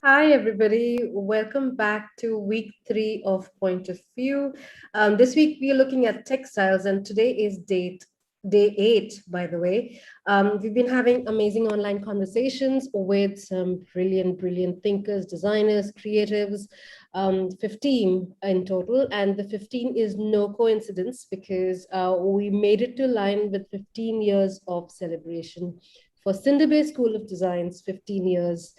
Hi, everybody. Welcome back to week 3 of Point of View. This week, we are looking at textiles, and today is day 8, by the way. We've been having amazing online conversations with some brilliant thinkers, designers, creatives, 15 in total. And the 15 is no coincidence because we made it to line with 15 years of celebration for Cinder Bay School of Design's 15 years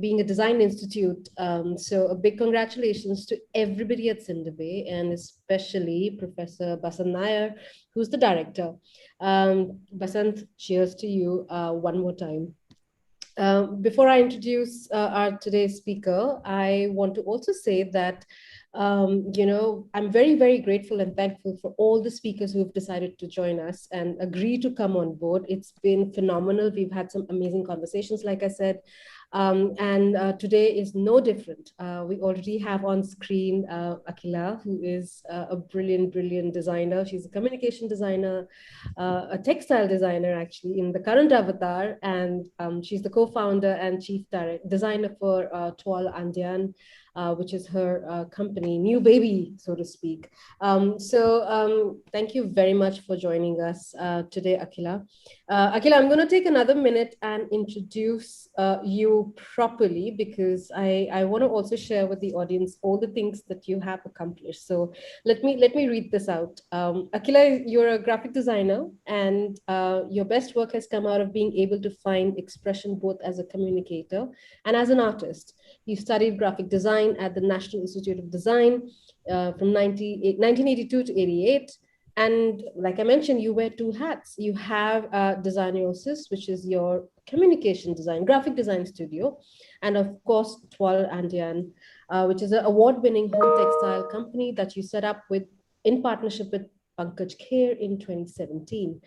being a design institute. So a big congratulations to everybody at Cinder Bay and especially Professor Basant Nair, who's the director. Basant, cheers to you one more time. Before I introduce our today's speaker, I want to also say that, I'm very grateful and thankful for all the speakers who have decided to join us and agree to come on board. It's been phenomenal. We've had some amazing conversations, like I said. And today is no different. We already have on screen Akila, who is a brilliant designer. She's a communication designer, a textile designer, actually, in the current avatar. And she's the co-founder and chief designer for Toile Andian, which is her company, new baby, so to speak. Thank you very much for joining us today, Akila. Akila, I'm going to take another minute and introduce you properly because I want to also share with the audience all the things that you have accomplished. So let me read this out. Akila, you're a graphic designer, and your best work has come out of being able to find expression both as a communicator and as an artist. You studied graphic design at the National Institute of Design from 1982 to 88. And like I mentioned, you wear two hats. You have Designosis, which is your communication design, graphic design studio, and of course, Toile Andian, which is an award-winning home textile company that you set up with in partnership with Pankaj Kher in 2017.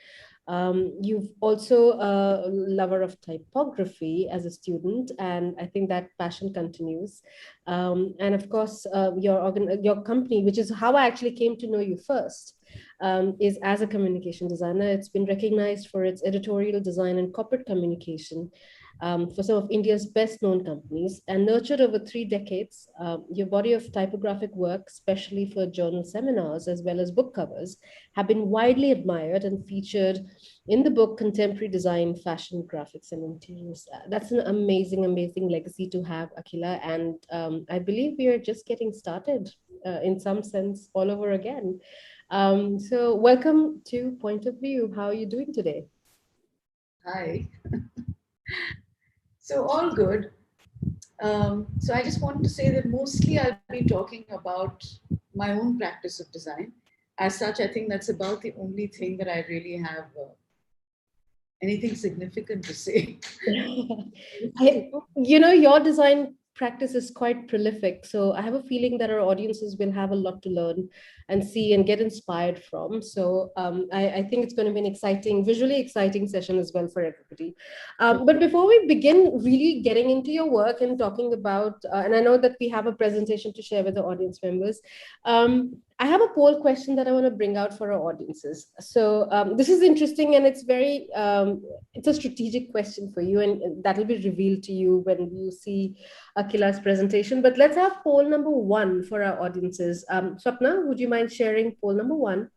You've also a lover of typography as a student, and I think that passion continues. And of course, your company, which is how I actually came to know you first, is as a communication designer. It's been recognized for its editorial design and corporate communication for some of India's best known companies and nurtured over 3 decades. Your body of typographic work, especially for journal seminars as well as book covers, have been widely admired and featured in the book Contemporary Design, Fashion, Graphics, and Interiors. That's an amazing legacy to have, Akila. And I believe we are just getting started in some sense all over again. So welcome to Point of View. How are you doing today? Hi. So all good. So I just want to say that mostly I'll be talking about my own practice of design. As such, I think that's about the only thing that I really have anything significant to say. Your design practice is quite prolific. So I have a feeling that our audiences will have a lot to learn and see and get inspired from. So I think it's going to be an visually exciting session as well for everybody. But before we begin really getting into your work and talking about, and I know that we have a presentation to share with the audience members, I have a poll question that I want to bring out for our audiences. So this is interesting and it's a strategic question for you, and that will be revealed to you when you see Akila's presentation. But let's have poll number 1 for our audiences. Swapna, would you mind sharing poll number 1?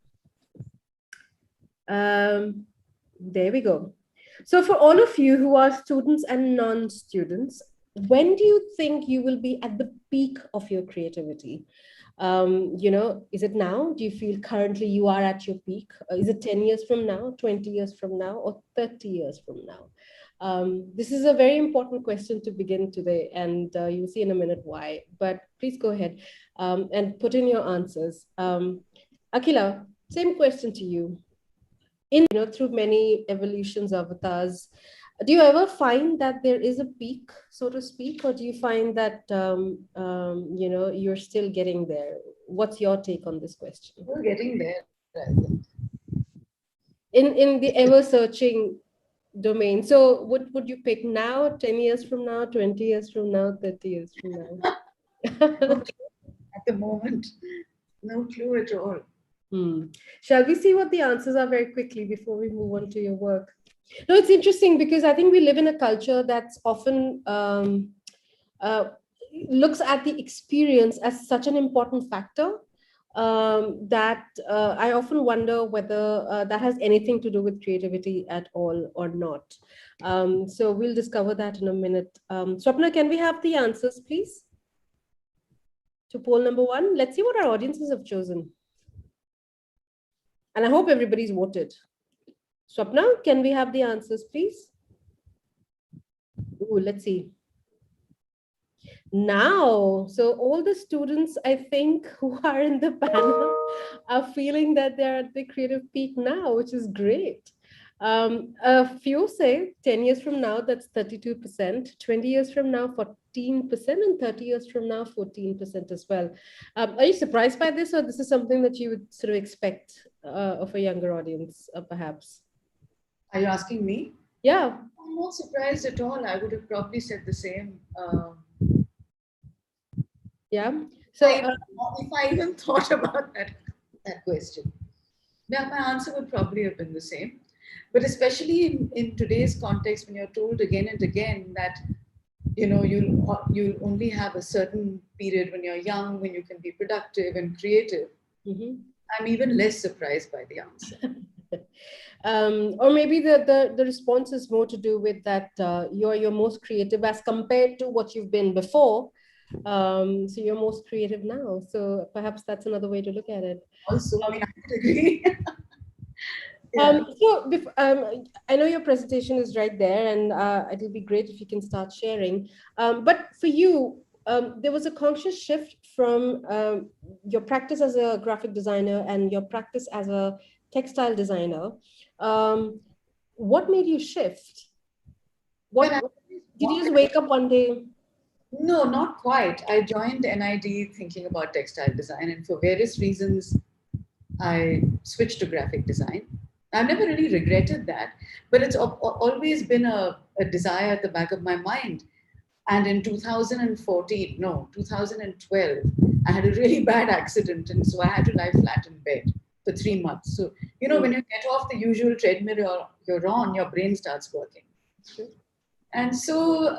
There we go. So, for all of you who are students and non-students, when do you think you will be at the peak of your creativity? Is it now? Do you feel currently you are at your peak? Is it 10 years from now, 20 years from now, or 30 years from now? This is a very important question to begin today, and you'll see in a minute why. But please go ahead and put in your answers. Akila, same question to you. Through many evolutions, avatars, do you ever find that there is a peak, so to speak, or do you find that you're still getting there? What's your take on this question? We're getting there, I think. In the ever searching domain. So would you pick now, 10 years from now, 20 years from now, 30 years from now? No clue at the moment. No clue at all. Shall we see what the answers are very quickly before we move on to your work? No, it's interesting because I think we live in a culture that's often looks at the experience as such an important factor that I often wonder whether that has anything to do with creativity at all or not. So we'll discover that in a minute. Swapna, can we have the answers, please? To poll number 1. Let's see what our audiences have chosen. And I hope everybody's voted. Swapna, can we have the answers, please? Ooh, let's see. Now, so all the students, I think, who are in the panel are feeling that they're at the creative peak now, which is great. A few say 10 years from now, that's 32%, 20 years from now, 14%, and 30 years from now, 14% as well. Are you surprised by this, or this is something that you would sort of expect of a younger audience, perhaps? Are you asking me? Yeah. I'm not surprised at all. I would have probably said the same. Yeah. So if I even thought about that question, yeah, my answer would probably have been the same. But especially in today's context, when you're told again and again that you'll only have a certain period when you're young, when you can be productive and creative. I'm even less surprised by the answer. Or maybe the response is more to do with that you're most creative as compared to what you've been before. So you're most creative now. So perhaps that's another way to look at it. Also, I mean, I would agree. Yeah. I know your presentation is right there, and it'll be great if you can start sharing. But for you, there was a conscious shift from your practice as a graphic designer and your practice as a textile designer. What made you shift? Did you just wake up one day? No, not quite. I joined NID thinking about textile design, and for various reasons, I switched to graphic design. I've never really regretted that, but it's always been a desire at the back of my mind. And in 2012, I had a really bad accident, and so I had to lie flat in bed for 3 months. So, when you get off the usual treadmill you're on, your brain starts working. And so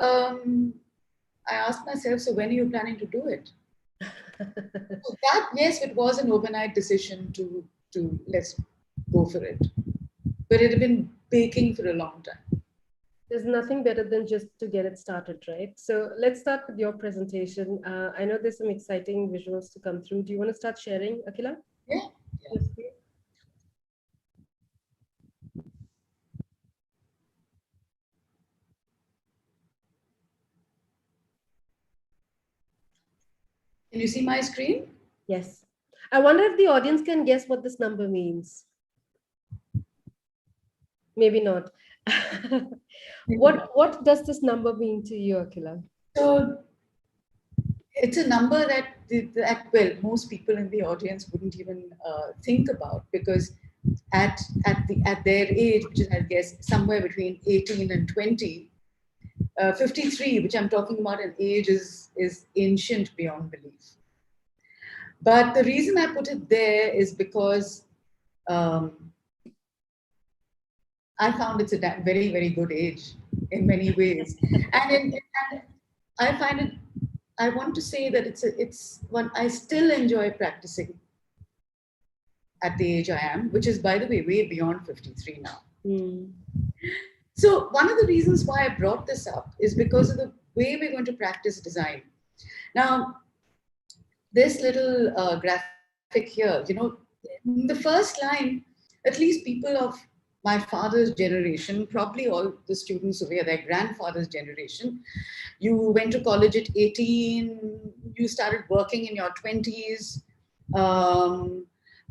I asked myself, so when are you planning to do it? So that, yes, it was an overnight decision to let's go for it. But it had been baking for a long time. There's nothing better than just to get it started, right? So let's start with your presentation. I know there's some exciting visuals to come through. Do you want to start sharing, Akila? Yeah. Yes, please. Can you see my screen? Yes. I wonder if the audience can guess what this number means. Maybe not. What does this number mean to you, Akila? So it's a number that well, most people in the audience wouldn't even think about, because at their age, which is, I guess, somewhere between 18 and 20, 53, which I'm talking about an age, is ancient beyond belief. But the reason I put it there is because I found it's a very, very good age in many ways. And I find it, I want to say that it's one I still enjoy practicing at the age I am, which is, by the way, way beyond 53 now. So one of the reasons why I brought this up is because of the way we're going to practice design. Now, this little graphic here, in the first line, at least people of my father's generation, probably all the students over here, their grandfather's generation, you went to college at 18, you started working in your 20s. Um,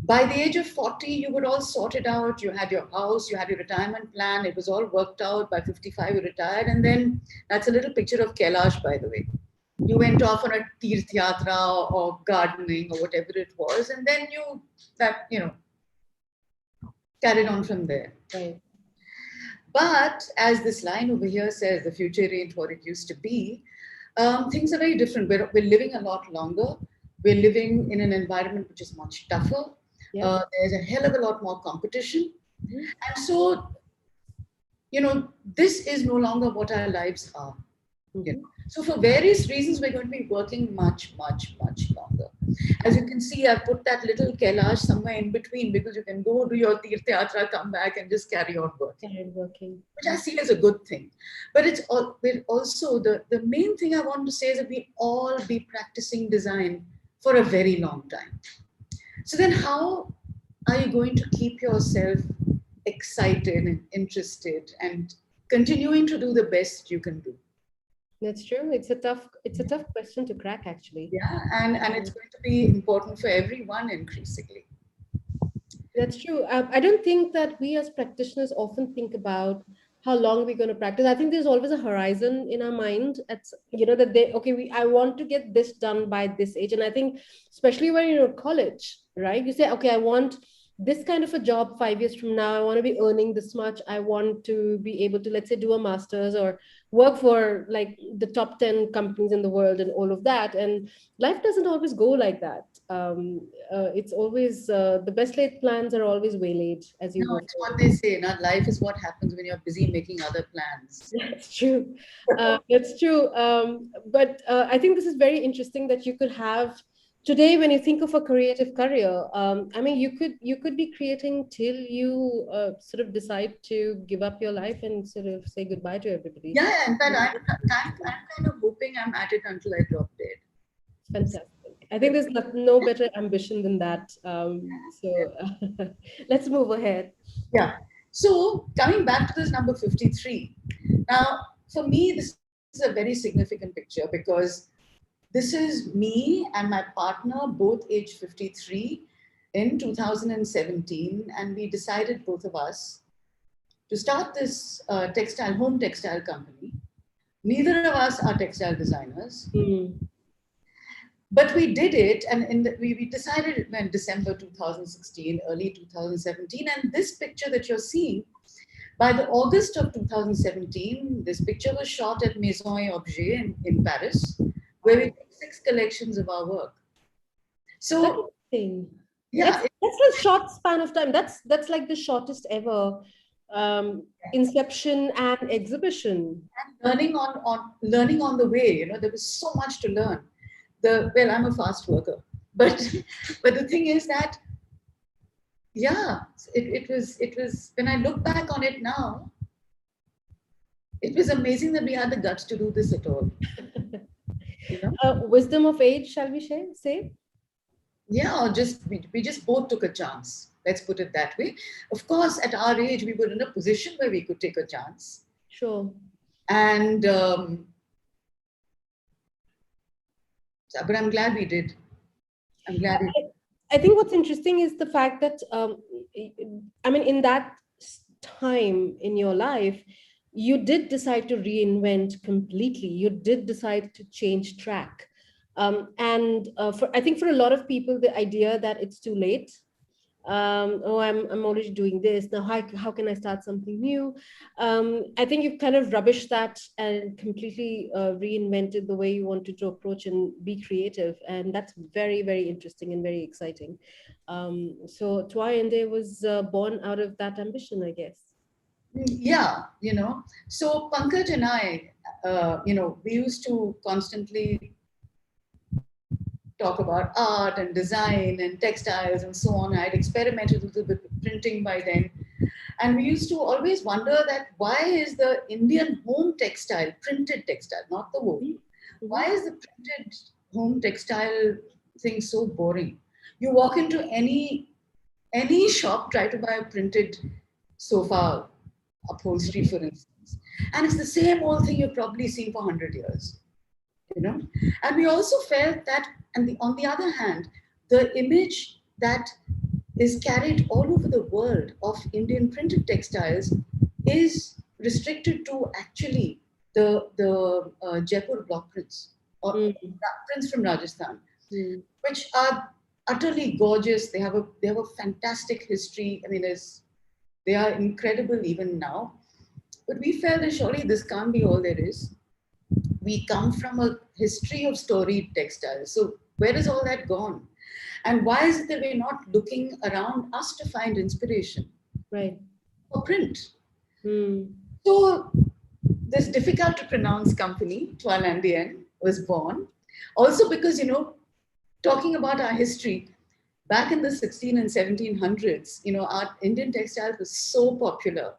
by the age of 40, you were all sorted out. You had your house, you had your retirement plan, it was all worked out. By 55, you retired. And then that's a little picture of Kailash, by the way. You went off on a tirth yatra or gardening or whatever it was, and then carried on from there. Right. But as this line over here says, the future ain't what it used to be. Things are very different. We're living a lot longer. We're living in an environment which is much tougher. Yeah. There's a hell of a lot more competition. Mhm. And so, this is no longer what our lives are. Mhm. So for various reasons, we're going to be working much, much, much longer. As you can see, I've put that little Kailash somewhere in between because you can go do your Tirth Yatra, come back and just carry on working, Carried working. which I see as a good thing. But we're also, the main thing I want to say is that we all be practicing design for a very long time. So then how are you going to keep yourself excited and interested and continuing to do the best you can do? That's true. It's a tough question to crack, actually. Yeah, and it's going to be important for everyone increasingly. That's true. I don't think that we as practitioners often think about how long we're going to practice. I think there's always a horizon in our mind. It's, that I want to get this done by this age. And I think, especially when you're in college, right? You say, okay, I want this kind of a job 5 years from now. I want to be earning this much. I want to be able to, let's say, do a master's or work for like the top 10 companies in the world and all of that. And life doesn't always go like that. It's always the best laid plans are always waylaid as you No, go it's what forward. they say. Not life is what happens when you're busy making other plans. That's true. That's true. But I think this is very interesting that you could have today when you think of a creative career. I mean, you could be creating till you sort of decide to give up your life and sort of say goodbye to everybody. Yeah, yeah, in fact, I'm kind of hoping I'm at it until I drop dead. Fantastic. I think there's no better ambition than that. So let's move ahead. Yeah. So coming back to this number 53. Now, for me, this is a very significant picture because this is me and my partner, both age 53 in 2017, and we decided, both of us, to start this home textile company. Neither of us are textile designers, Mm. but we did it, and we decided it in December 2016, early 2017. And this picture that you're seeing, by the August of 2017, this picture was shot at Maison et Objet in Paris, where we took 6 collections of our work. That's So, interesting. yeah, That's a short span of time. That's like the shortest ever inception and exhibition. learning on the way. There was so much to learn. Well, I'm a fast worker, but but the thing is that, yeah, it was when I look back on it now, it was amazing that we had the guts to do this at all. You know? Wisdom of age, shall we say? Yeah, or just we just both took a chance. Let's put it that way. Of course, at our age, we were in a position where we could take a chance, Sure. and but I'm glad we did. I'm glad we. I think what's interesting is the fact that, I mean, in that time in your life, you did decide to reinvent completely. You did decide to change track. And I think for a lot of people, the idea that it's too late, I'm already doing this now, how can I start something new? I think you've kind of rubbished that and completely reinvented the way you wanted to approach and be creative, and that's very, very interesting and very exciting. So Twa Ende was born out of that ambition, I guess. Yeah, So Pankaj and I, we used to constantly talk about art and design and textiles and so on. I'd experimented with printing by then. And we used to always wonder that why is the Indian home textile, printed textile, not the woven, why is the printed home textile thing so boring? You walk into any shop, try to buy a printed sofa upholstery, for instance, and it's the same old thing you've probably seen for 100 years, you know. And we also felt that, on the other hand, the image that is carried all over the world of Indian printed textiles is restricted to actually the Jaipur block prints or prints from Rajasthan, which are utterly gorgeous. They have a fantastic history. I mean, they are incredible even now. But we felt that surely this can't be all there is. We come from a history of storied textiles. So where is all that gone? And why is it that we're not looking around us to find inspiration? Right. For print. So this difficult to pronounce company, Toilandian, was born. Also because, you know, talking about our history, back in the 16 and 1700s, you know, our Indian textile was so popular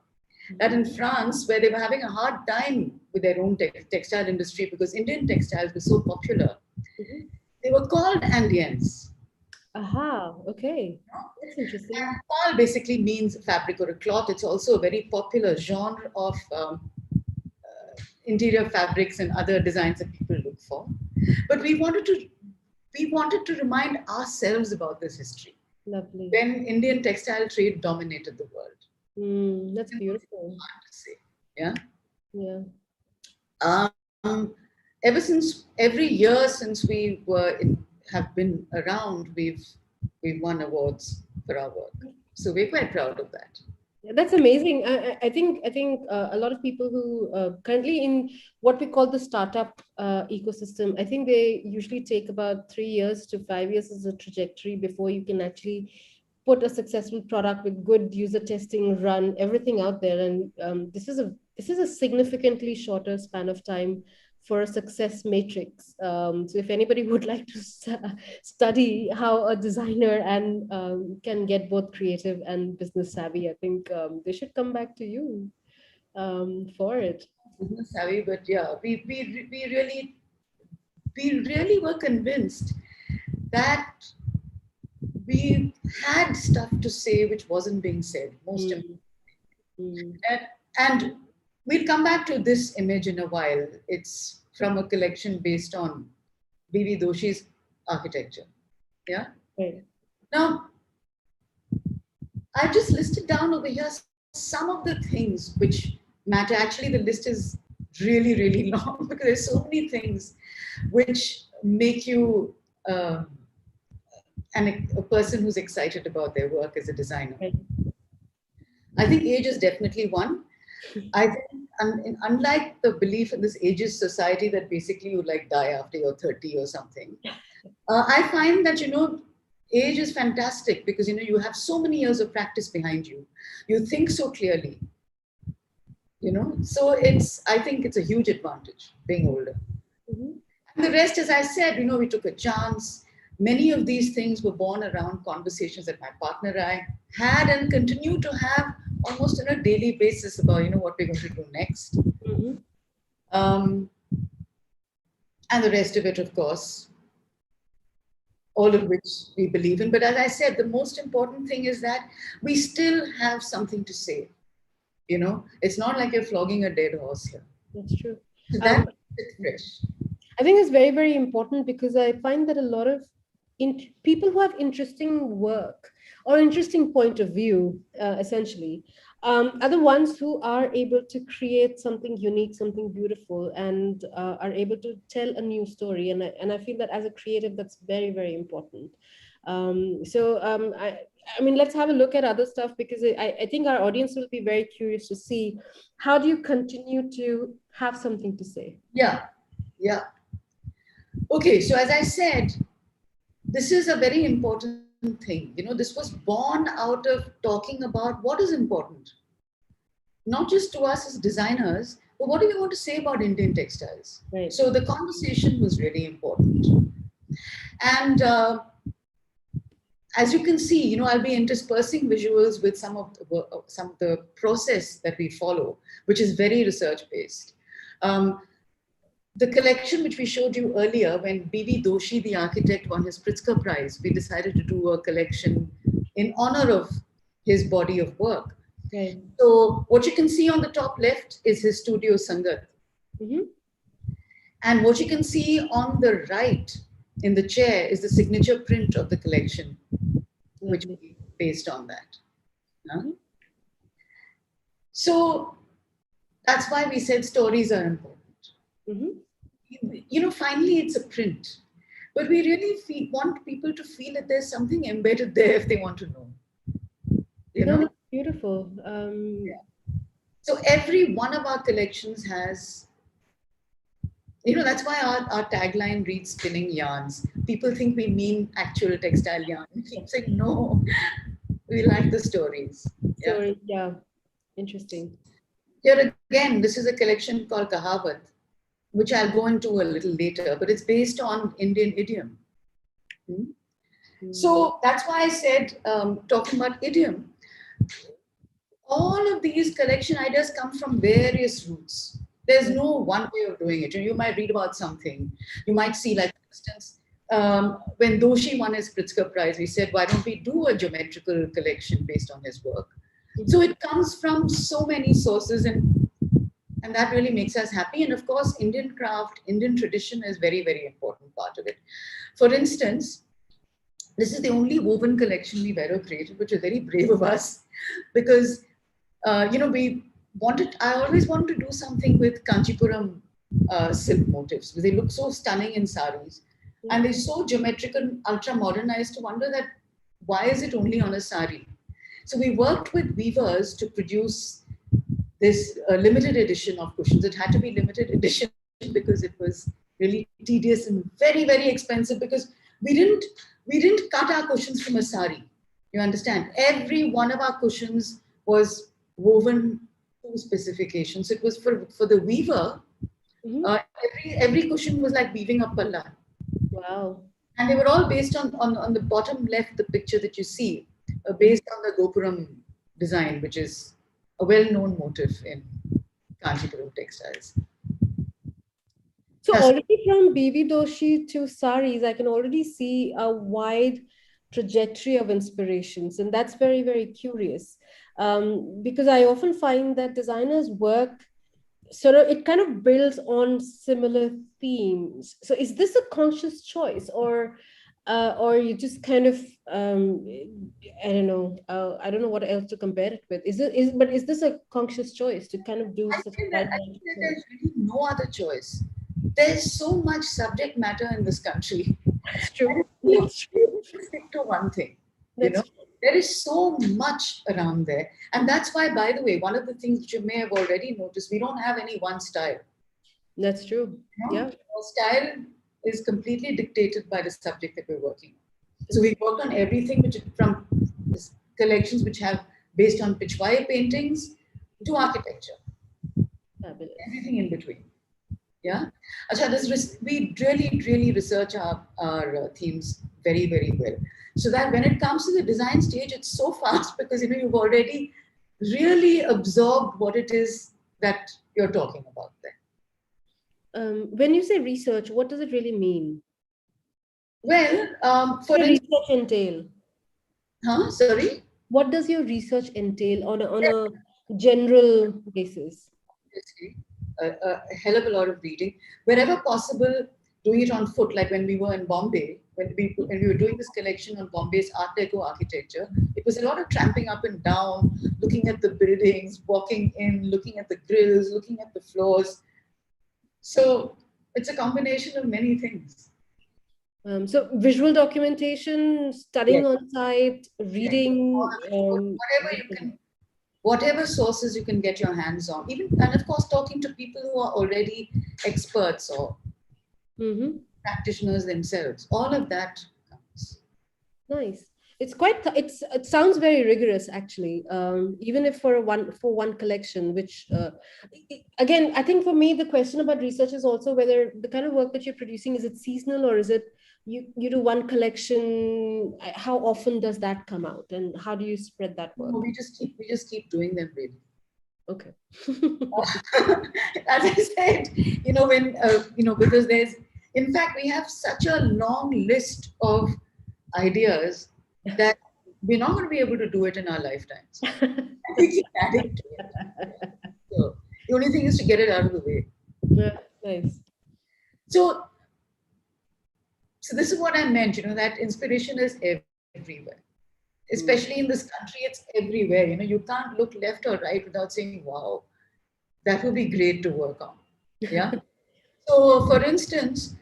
that in France, where they were having a hard time with their own textile industry because Indian textiles were so popular, they were called Andians. Aha, okay. That's interesting. And pal basically means fabric or a cloth. It's also a very popular genre of interior fabrics and other designs that people look for. But we wanted to remind ourselves about this history. Lovely. When Indian textile trade dominated the world. That's beautiful. Hard to say. Yeah. Yeah. Every year since we have been around, we've won awards for our work. So we're quite proud of that. That's amazing. I think a lot of people who currently in what we call the startup ecosystem, I think they usually take about 3 years to 5 years as a trajectory before you can actually put a successful product with good user testing, run everything out there. And this is a significantly shorter span of time for a success matrix. So if anybody would like to study how a designer and can get both creative and business savvy, I think they should come back to you for it. Business savvy, but yeah, we really were convinced that we had stuff to say which wasn't being said. Most importantly, and we'll come back to this image in a while. It's from a collection based on B.V. Doshi's architecture. Yeah. Right. Now, I've just listed down over here some of the things which matter. Actually, the list is really, really long because there's so many things which make you a person who's excited about their work as a designer. Right. I think age is definitely one. I think, unlike the belief in this ageist society that basically you like die after you're 30 or something, I find that, you know, age is fantastic because, you know, you have so many years of practice behind you. You think so clearly, you know, so I think it's a huge advantage being older. And the rest, as I said, you know, we took a chance. Many of these things were born around conversations that my partner and I had and continue to have almost on a daily basis about, you know, what we're going to do next. And the rest of it, of course, all of which we believe in. But as I said, the most important thing is that we still have something to say. You know, it's not like you're flogging a dead horse here. That's true. So that's fresh. I think it's very, very important because I find that a lot of people who have interesting work or interesting point of view, essentially, are the ones who are able to create something unique, something beautiful, and are able to tell a new story. And I feel that as a creative, that's very, very important. I mean, let's have a look at other stuff because I think our audience will be very curious to see how do you continue to have something to say? Yeah. Okay, so as I said, this is a very important thing. You know, this was born out of talking about what is important, not just to us as designers, but what do we want to say about Indian textiles? Right. So the conversation was really important. And as you can see, I'll be interspersing visuals with some of the process that we follow, which is very research based. The collection which we showed you earlier, when B.V. Doshi, the architect, won his Pritzker Prize, we decided to do a collection in honor of his body of work. Right. So what you can see on the top left is his studio Sangat. Mm-hmm. And what you can see on the right in the chair is the signature print of the collection, which Lovely. is based on that. Mm-hmm. So that's why we said stories are important. Mm-hmm. Finally, it's a print. But we really want people to feel that there's something embedded there if they want to know. No, no, beautiful. Yeah. So every one of our collections has, that's why our tagline reads spinning yarns. People think we mean actual textile yarn. We keep saying, no, we like the stories. Story, yeah. Interesting. Here again, this is a collection called Kahavat, which I'll go into a little later, but it's based on Indian idiom. So that's why I said, talking about idiom, all of these collection ideas come from various roots. There's no one way of doing it. You might read about something. You might see, like, for instance, when Doshi won his Pritzker Prize, we said, why don't we do a geometrical collection based on his work? So it comes from so many sources, and that really makes us happy. And of course, Indian craft, Indian tradition is very, very important part of it. For instance, this is the only woven collection we've ever created, which is very brave of us, because I always wanted to do something with Kanchipuram silk motifs, because they look so stunning in saris. And they're so geometrical, ultra modernized, to wonder that why is it only on a sari? So we worked with weavers to produce this limited edition of cushions. It had to be limited edition because it was really tedious and very, very expensive, because we didn't cut our cushions from a sari. You understand? Every one of our cushions was woven to specifications. It was for the weaver. Every cushion was like weaving a palla. Wow. And they were all based on the bottom left, the picture that you see, based on the Gopuram design, which is a well-known motif in Kanchipuram textiles. So already from B.V. Doshi to saris, I can already see a wide trajectory of inspirations. And that's very, very curious. Because I often find that designers' work sort of, it kind of builds on similar themes. So is this a conscious choice, or you just kind of I don't know what else to compare it with. Is this a conscious choice to kind of do such a I think that there's really no other choice. There's so much subject matter in this country. That's true. That's true. Stick to one thing. That's true. There is so much around there. And that's why, by the way, one of the things that you may have already noticed, we don't have any one style. That's true. Yeah. Our style is completely dictated by the subject that we're working on. So we work on everything, from collections which have based on Pichwai paintings to architecture. Fabulous. Everything in between. Yeah. We really research our themes very, very well. So that when it comes to the design stage, it's so fast, because you've already really absorbed what it is that you're talking about there. When you say research, what does it really mean? Well, for research entail? Sorry? What does your research entail on a general basis? A hell of a lot of reading. Wherever possible, doing it on foot, like when we were in Bombay, when we were doing this collection on Bombay's Art Deco architecture, it was a lot of tramping up and down, looking at the buildings, walking in, looking at the grills, looking at the floors. So it's a combination of many things. So visual documentation, studying on site, reading, whatever you can, whatever sources you can get your hands on, and of course talking to people who are already experts or practitioners themselves. All of that counts. Nice. It sounds very rigorous, actually. Even if for one collection, which again, I think for me the question about research is also whether the kind of work that you're producing, is it seasonal, or is it you do one collection. How often does that come out, and how do you spread that No, work? we just keep doing them really. Okay. As I said, when because in fact, we have such a long list of ideas that we're not going to be able to do it in our lifetimes. We keep adding to it. So the only thing is to get it out of the way. Yeah, nice. So, so this is what I meant. That inspiration is everywhere. Especially in this country, it's everywhere. You can't look left or right without saying, "Wow, that would be great to work on." Yeah. So, for instance,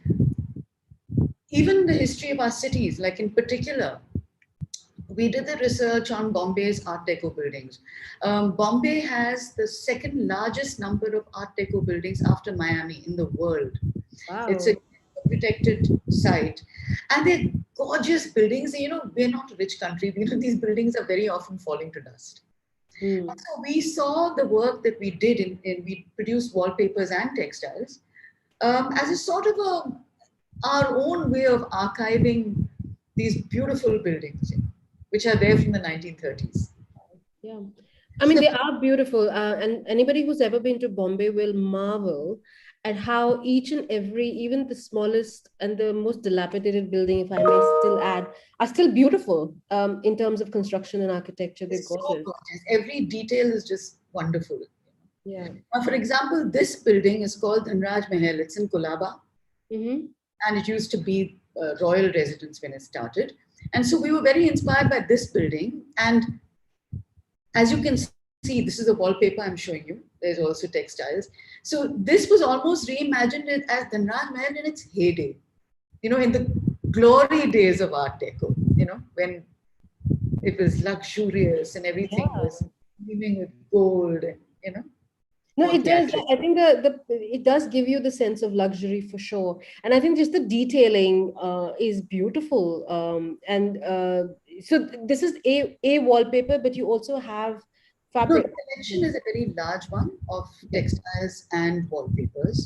even the history of our cities, like in particular, we did the research on Bombay's Art Deco buildings. Bombay has the second largest number of Art Deco buildings after Miami in the world. It's a Wow. protected site, and they're gorgeous buildings. We're not a rich country. These buildings are very often falling to dust. Mm. So we saw the work that we did we produced wallpapers and textiles as a sort of our own way of archiving these beautiful buildings, which are there from the 1930s. Yeah. I mean, they are beautiful. And anybody who's ever been to Bombay will marvel at how each and every, even the smallest and the most dilapidated building, if I may still add, are still beautiful in terms of construction and architecture. They're It's so gorgeous. gorgeous. Every detail is just wonderful. Yeah. Now, for example, this building is called Dhanraj Mahal. It's in Kolaba, Mm-hmm. and it used to be a royal residence when it started. And so we were very inspired by this building. And as you can see, this is a wallpaper I'm showing you. There's also textiles. So this was almost reimagined as Dhanraj Mahal in its heyday, in the glory days of Art Deco, when it was luxurious and everything Yeah. was gleaming with gold and, No, all it does. theatrical. I think the it does give you the sense of luxury for sure, and I think just the detailing is beautiful. And so this is a wallpaper, but you also have No, the fabric. collection is a very large one of Okay. textiles and wallpapers.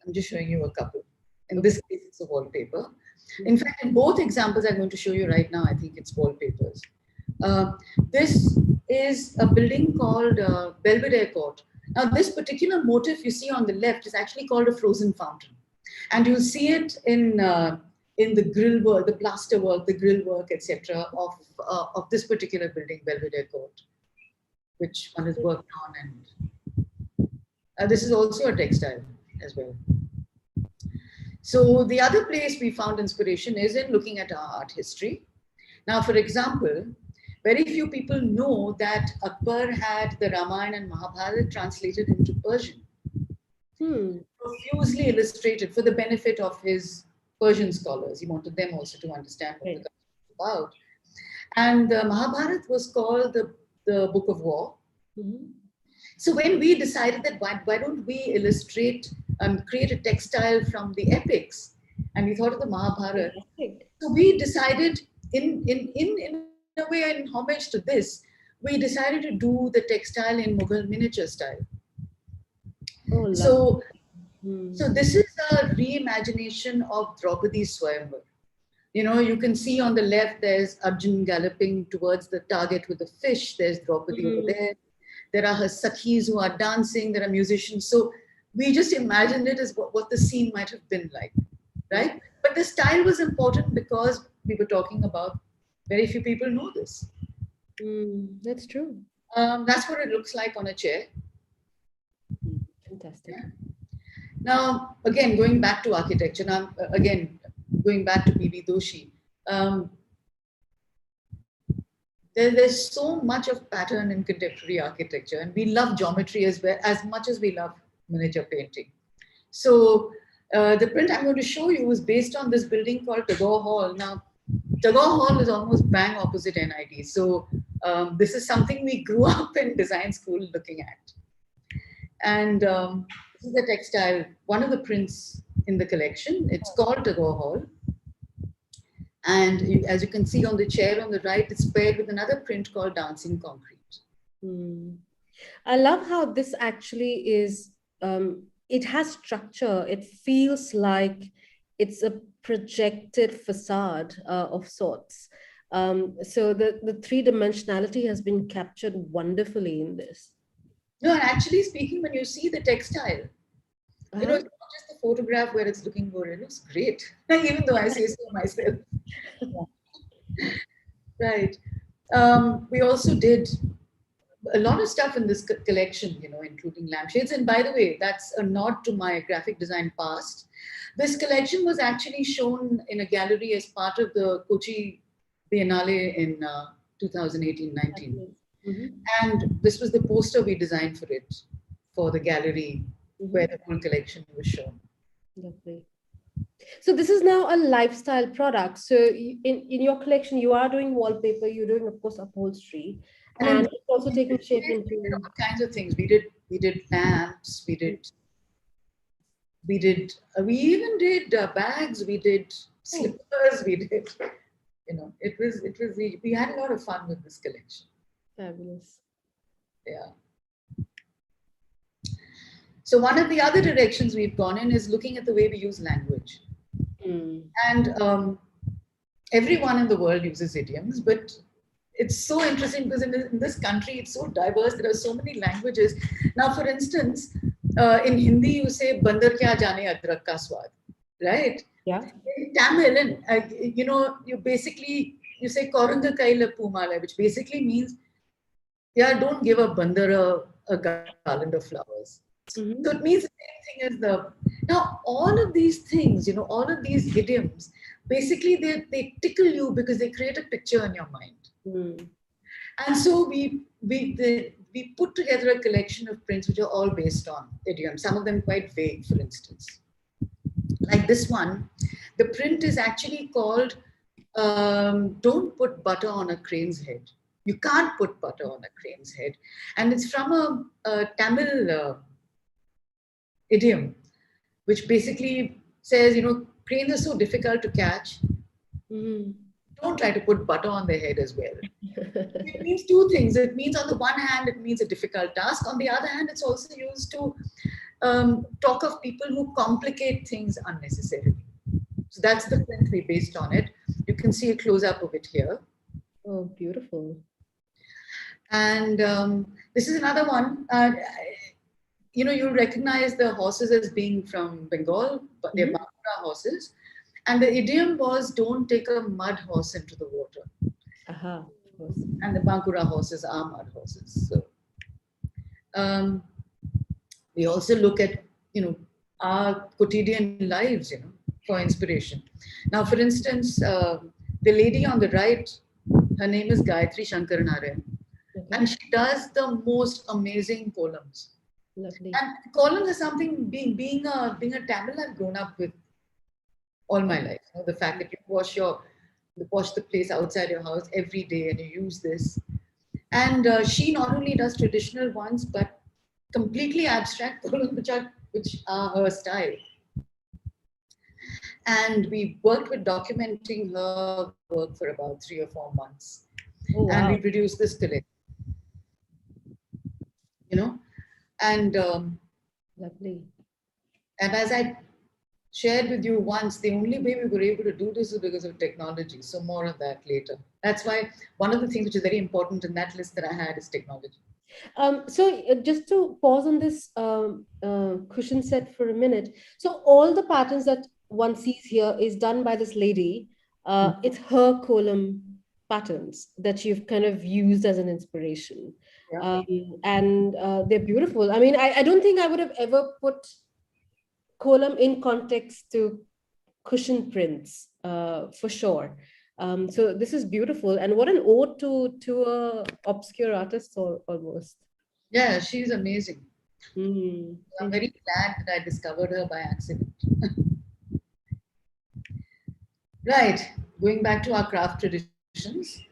I'm just showing you a couple. In Okay. this case, it's a wallpaper. In fact, in both examples I'm going to show you right now, I think it's wallpapers. Uh, this is a building called Belvedere Court. Now, this particular motif you see on the left is actually called a frozen fountain, and you'll see it in the grill work, the plaster work, the grill work, etc. Of this particular building, Belvedere Court, which one is worked on, and this is also a textile as well. So the other place we found inspiration is in looking at our art history. Now, for example, very few people know that Akbar had the Ramayana and Mahabharata translated into Persian, Hmm. profusely illustrated for the benefit of his Persian scholars. He wanted them also to understand what the Right. country was about. And the Mahabharata was called the Book of War. Mhm. So when we decided that why don't we illustrate, create a textile from the epics, and we thought of the Mahabharata. Fantastic. So we decided in a way in homage to this, we decided to do the textile in Mughal miniature style. Oh, lovely. So Hmm. so this is a reimagination of Draupadi's Swayamvar. You can see on the left there's Arjun galloping towards the target with the fish. There's Draupadi over Hmm. there. There are her sakhis who are dancing. There are musicians. So we just imagined it as what the scene might have been like, right? But the style was important because we were talking about very few people know this. Hmm. That's true. That's what it looks like on a chair. Hmm. Fantastic. Now, again, going back to architecture, now, again, going back to B.B. Doshi, um, there's so much of pattern in contemporary architecture, and we love geometry as well, as much as we love miniature painting. So, the print I'm going to show you is based on this building called Tagore Hall. Now, Tagore Hall is almost bang opposite NIT. So, this is something we grew up in design school looking at. And this is the textile, one of the prints in the collection. It's called Tagore Hall. And as you can see on the chair on the right, it's paired with another print called Dancing Concrete. Hmm. I love how this actually is, it has structure. It feels like it's a projected facade of sorts. So the three-dimensionality has been captured wonderfully in this. No, and actually speaking, when you see the textile, you know, Uh-huh. it's not just the photograph where it's looking good, it looks great. Even though I say so myself. Right. We also did a lot of stuff in this collection, you know, including lampshades. And by the way, that's a nod to my graphic design past. This collection was actually shown in a gallery as part of the Kochi Biennale in 2018-19. Mm-hmm. And this was the poster we designed for it, for the gallery where Mm-hmm. the whole collection was shown. Lovely. So this is now a lifestyle product. So in your collection, you are doing wallpaper, you're doing, of course, upholstery, And and in it's also this taking shape case, we did into. all kinds of things. We did lamps. We even did bags. We did Oh, slippers. We did. You know, we had a lot of fun with this collection. fabulous. Yeah. So one of the other directions we've gone in is looking at the way we use language. Mm. And everyone in the world uses idioms, but it's so interesting because in this country, it's so diverse. There are so many languages. Now, for instance, in Hindi, you say "Bandar kya jane adrak ka swad," right? Yeah. In Tamil, and you know, you say "Koranga kaila pumala," which basically means, yeah, don't give a bandar a garland of flowers. So it Mm-hmm. means the same thing as the. Now, all of these things, you know, all of these idioms, basically they tickle you because they create a picture in your mind. Mm. And so we put together a collection of prints which are all based on idioms, some of them quite vague, for instance. Like this one, the print is actually called Don't Put Butter on a Crane's Head. You can't put butter on a crane's head. And it's from a Tamil idiom, which basically says, you know, cranes are so difficult to catch. Mm. Don't try to put butter on their head as well. It means two things. It means, on the one hand, it means a difficult task. On the other hand, it's also used to talk of people who complicate things unnecessarily. So that's the print we based on it. You can see a close up of it here. Oh, beautiful. And this is another one. You know, you'll recognize the horses as being from Bengal, but they're Mm-hmm. Bangla horses. And the idiom was, don't take a mud horse into the water. Aha, of course. And the Bankura horses are mud horses. So um, we also look at, you know, our quotidian lives, you know, for inspiration. Now, for instance, the lady on the right, her name is Gayatri Shankaranarayan, Okay. and she does the most amazing columns. Lovely. And columns are something being a Tamil I've grown up with all my life. You know, the fact that you wash the place outside your house every day and you use this. And she not only does traditional ones, but completely abstract columns, which are her style. And we worked with documenting her work for about 3 or 4 months. Oh, And we wow. produced this collection, you know. And Lovely. and as I shared with you once, the only way we were able to do this is because of technology. So more on that later. That's why one of the things which is very important in that list that I had is technology. So just to pause on this cushion set for a minute. So all the patterns that one sees here is done by this lady. It's her column patterns that you've kind of used as an inspiration. Yeah. And they're beautiful. I mean, I don't think I would have ever put column in context to cushion prints, for sure. So this is beautiful, and what an ode to a obscure artist, or almost. Yeah, she's amazing. Mm, I'm very glad that I discovered her by accident. Right, going back to our craft traditions.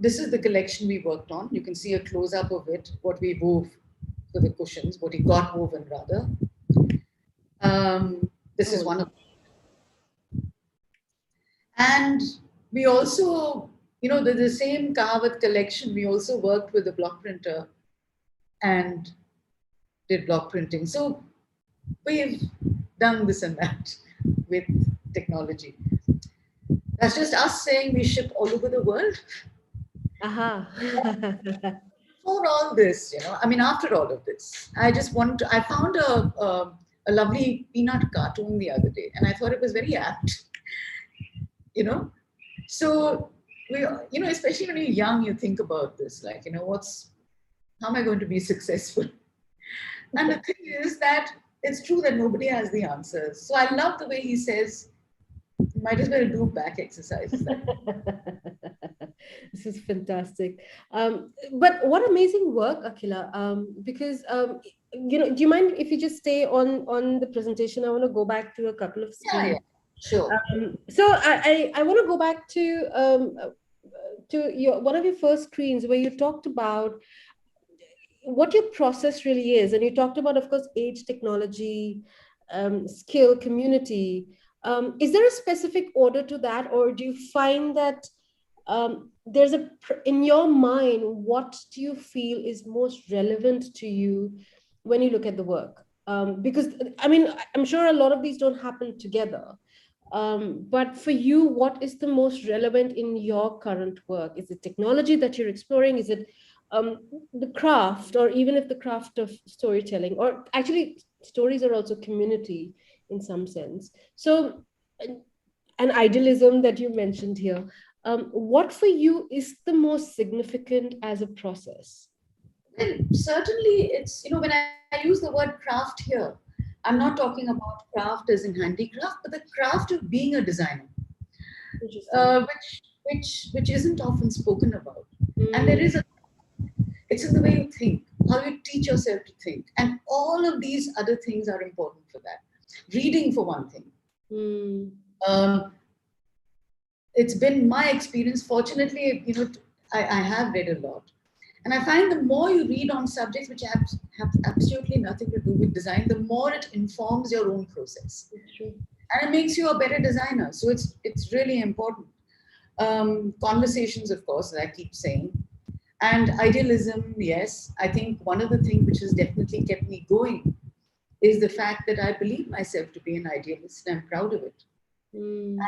This is the collection we worked on. You can see a close up of it, what we wove for the cushions, what he got woven rather. This is oh, one of, and we also, you know, the same Kahavat collection, we also worked with the block printer and did block printing. So we've done this and that with technology. That's just us saying we ship all over the world. Aha. For all this, I mean, after all of this, I found a lovely peanut cartoon the other day, and I thought it was very apt, you know. So especially when you're young, you think about this, like, how am I going to be successful? And the thing is that it's true that nobody has the answers. So I love the way he says, you might as well do back exercises. This is fantastic. But what amazing work, Akila. Because do you mind if you just stay on the presentation? I want to go back to a couple of screens. Yeah, sure. So I want to go back to one of your first screens where you talked about what your process really is, and you talked about, of course, age, technology, skill, community. Is there a specific order to that, or do you find that there's in your mind, what do you feel is most relevant to you when you look at the work? Because I mean, I'm sure a lot of these don't happen together. But for you, what is the most relevant in your current work? Is it technology that you're exploring? Is it the craft, or even if the craft of storytelling, or actually stories are also community in some sense? So, an idealism that you mentioned here. What for you is the most significant as a process? Well, certainly it's, when I use the word craft here, I'm not talking about craft as in handicraft, but the craft of being a designer, which isn't often spoken about. And it's in the way you think, how you teach yourself to think. And all of these other things are important for that. Reading, for one thing. It's been my experience. Fortunately, I have read a lot. And I find the more you read on subjects which have absolutely nothing to do with design, the more it informs your own process. And it makes you a better designer. So it's really important. Conversations, of course, as I keep saying. And idealism, yes. I think one of the things which has definitely kept me going is the fact that I believe myself to be an idealist, and I'm proud of it. And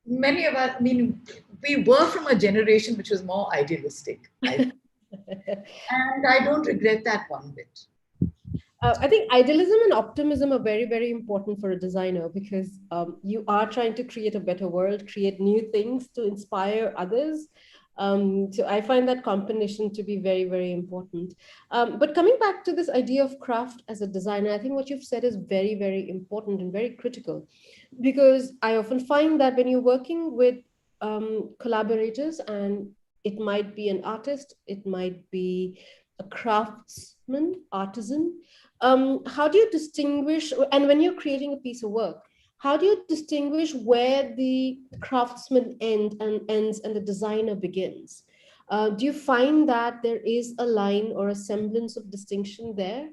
many of us, we were from a generation which was more idealistic. And I don't regret that one bit. I think idealism and optimism are very, very important for a designer, because you are trying to create a better world, create new things to inspire others. So I find that combination to be very, very important. But coming back to this idea of craft as a designer, I think what you've said is very, very important and very critical, because I often find that when you're working with collaborators, and it might be an artist, it might be a craftsman, artisan, how do you distinguish, and when you're creating a piece of work, how do you distinguish where the craftsman ends and the designer begins? Do you find that there is a line or a semblance of distinction there?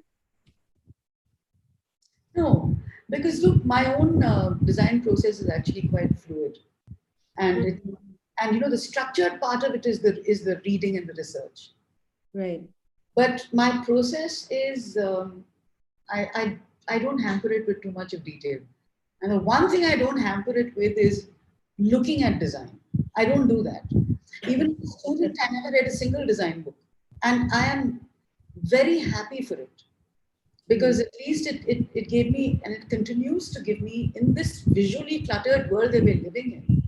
No, because look, my own design process is actually quite fluid, and the structured part of it is the reading and the research. Right. But my process is I don't hamper it with too much of detail. And the one thing I don't hamper it with is looking at design. I don't do that. Even as a student, I never read a single design book. And I am very happy for it. Because at least it gave me, and it continues to give me, in this visually cluttered world that we're living in,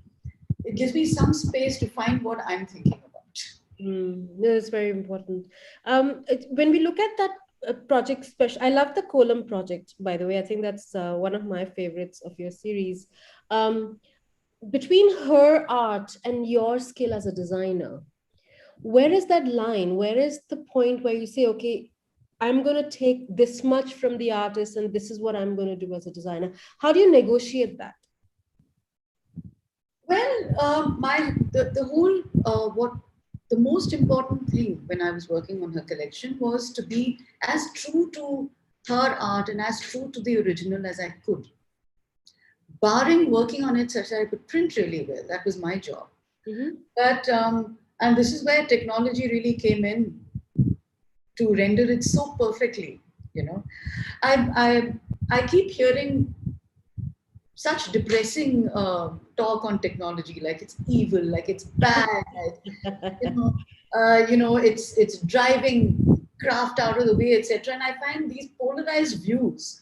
it gives me some space to find what I'm thinking about. That's very important. When we look at that project special, I love the column project, by the way. I think that's one of my favorites of your series. Between her art and your skill as a designer, where is that line? Where is the point where you say, okay, I'm going to take this much from the artist and this is what I'm going to do as a designer? How do you negotiate that? Well, the most important thing when I was working on her collection was to be as true to her art and as true to the original as I could. Barring working on it such that I could print really well. That was my job. But, and this is where technology really came in to render it so perfectly, I keep hearing such depressing talk on technology, like it's evil, like it's bad, like it's driving craft out of the way, etc. And I find these polarized views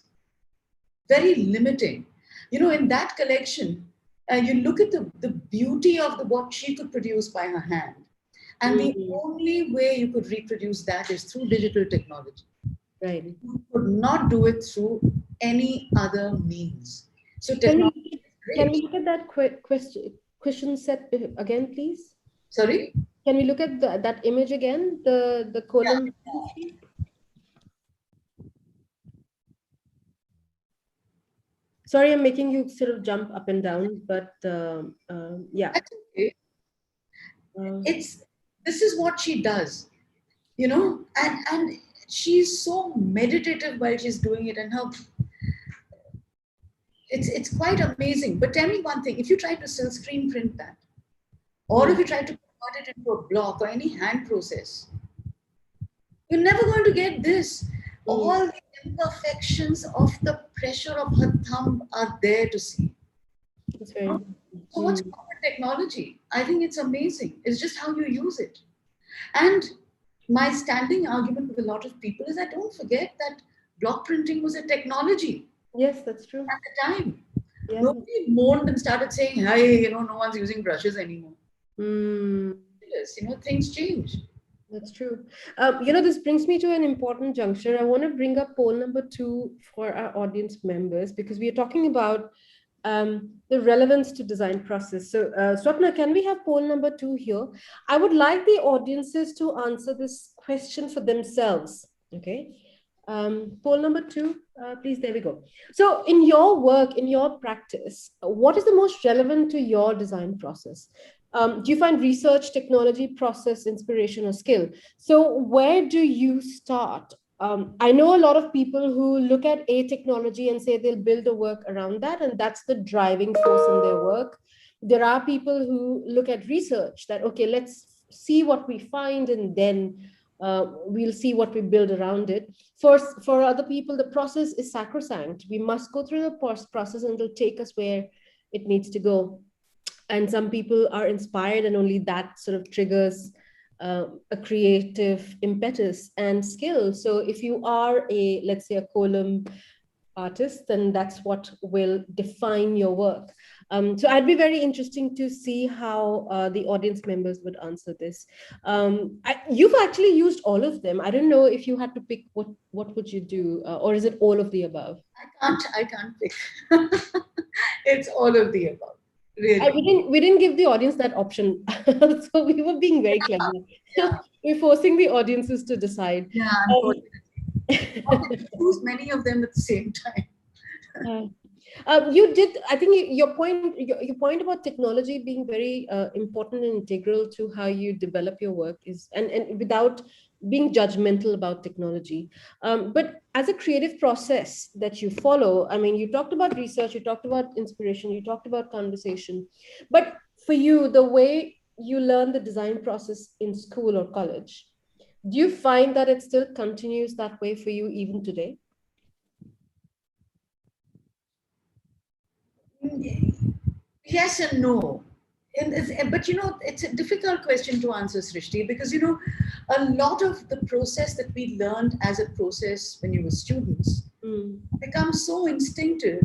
very limiting. In that collection, you look at the beauty of what she could produce by her hand. And the Mhm. only way you could reproduce that is through digital technology. Right. You could not do it through any other means. So Can technology we is can great. we look at that question set again, please? Sorry? Can we look at that image again? The column. Sorry, I'm making you sort of jump up and down, but yeah. That's okay. Uh, It's This is what she does, and she's so meditative while she's doing it, and it's quite amazing. But tell me one thing: if you try to silk screen print that, or if hmm, you try to convert it into a block or any hand process, you're never going to get this. hmm, All the imperfections of the pressure of her thumb are there to see. that's very Huh? important. So what's wrong with technology? I think it's amazing. It's just how you use it. And my standing argument with a lot of people is, that don't forget that block printing was a technology Yes, that's true. at the time. Yeah. Nobody moaned and started saying, hey, no one's using brushes anymore. Hmm. Things change. That's true. This brings me to an important juncture. I want to bring up poll number 2 for our audience members because we are talking about the relevance to design process. So, Swapna, can we have poll number 2 here? I would like the audiences to answer this question for themselves. Okay. Poll number 2, please. There we go. So, in your work, in your practice, what is the most relevant to your design process? Do you find research, technology, process, inspiration, or skill? So, where do you start? I know a lot of people who look at a technology and say they'll build a work around that, and that's the driving force in their work. There are people who look at research that, okay, let's see what we find, and then we'll see what we build around it. For other people, the process is sacrosanct. We must go through the process, and it'll take us where it needs to go. And some people are inspired, and only that sort of triggers a creative impetus and skill. So if you are let's say, a column artist, then that's what will define your work. So I'd be very interesting to see how the audience members would answer this. You've actually used all of them. I don't know if you had to pick, what would you do, or is it all of the above? I can't pick. It's all of the above, We really. didn't give the audience that option, so we were being very clever. Yeah, We're forcing the audiences to decide. yeah, Um, unfortunately. I can choose many of them at the same time. uh, you did, I think your point about technology being very important and integral to how you develop your work is, and without being judgmental about technology. But as a creative process that you follow, I mean, you talked about research, you talked about inspiration, you talked about conversation. But for you, the way you learn the design process in school or college, do you find that it still continues that way for you even today? Yes and no. But it's a difficult question to answer, Srishti, because a lot of the process that we learned as a process when you were students Mm, becomes so instinctive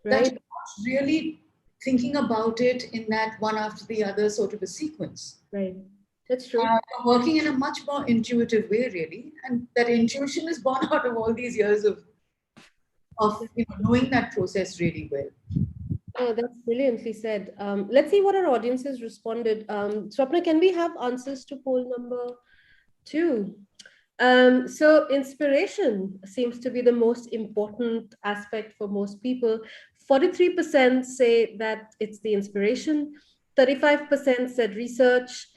that right, you're not really thinking about it in that one after the other sort of a sequence. right. That's true. You're working in a much more intuitive way, really, and that intuition is born out of all these years of knowing that process really well. Oh, that's brilliantly said. Let's see what our audience has responded. Swapna, can we have answers to poll number 2? So inspiration seems to be the most important aspect for most people. 43% say that it's the inspiration, 35% said research,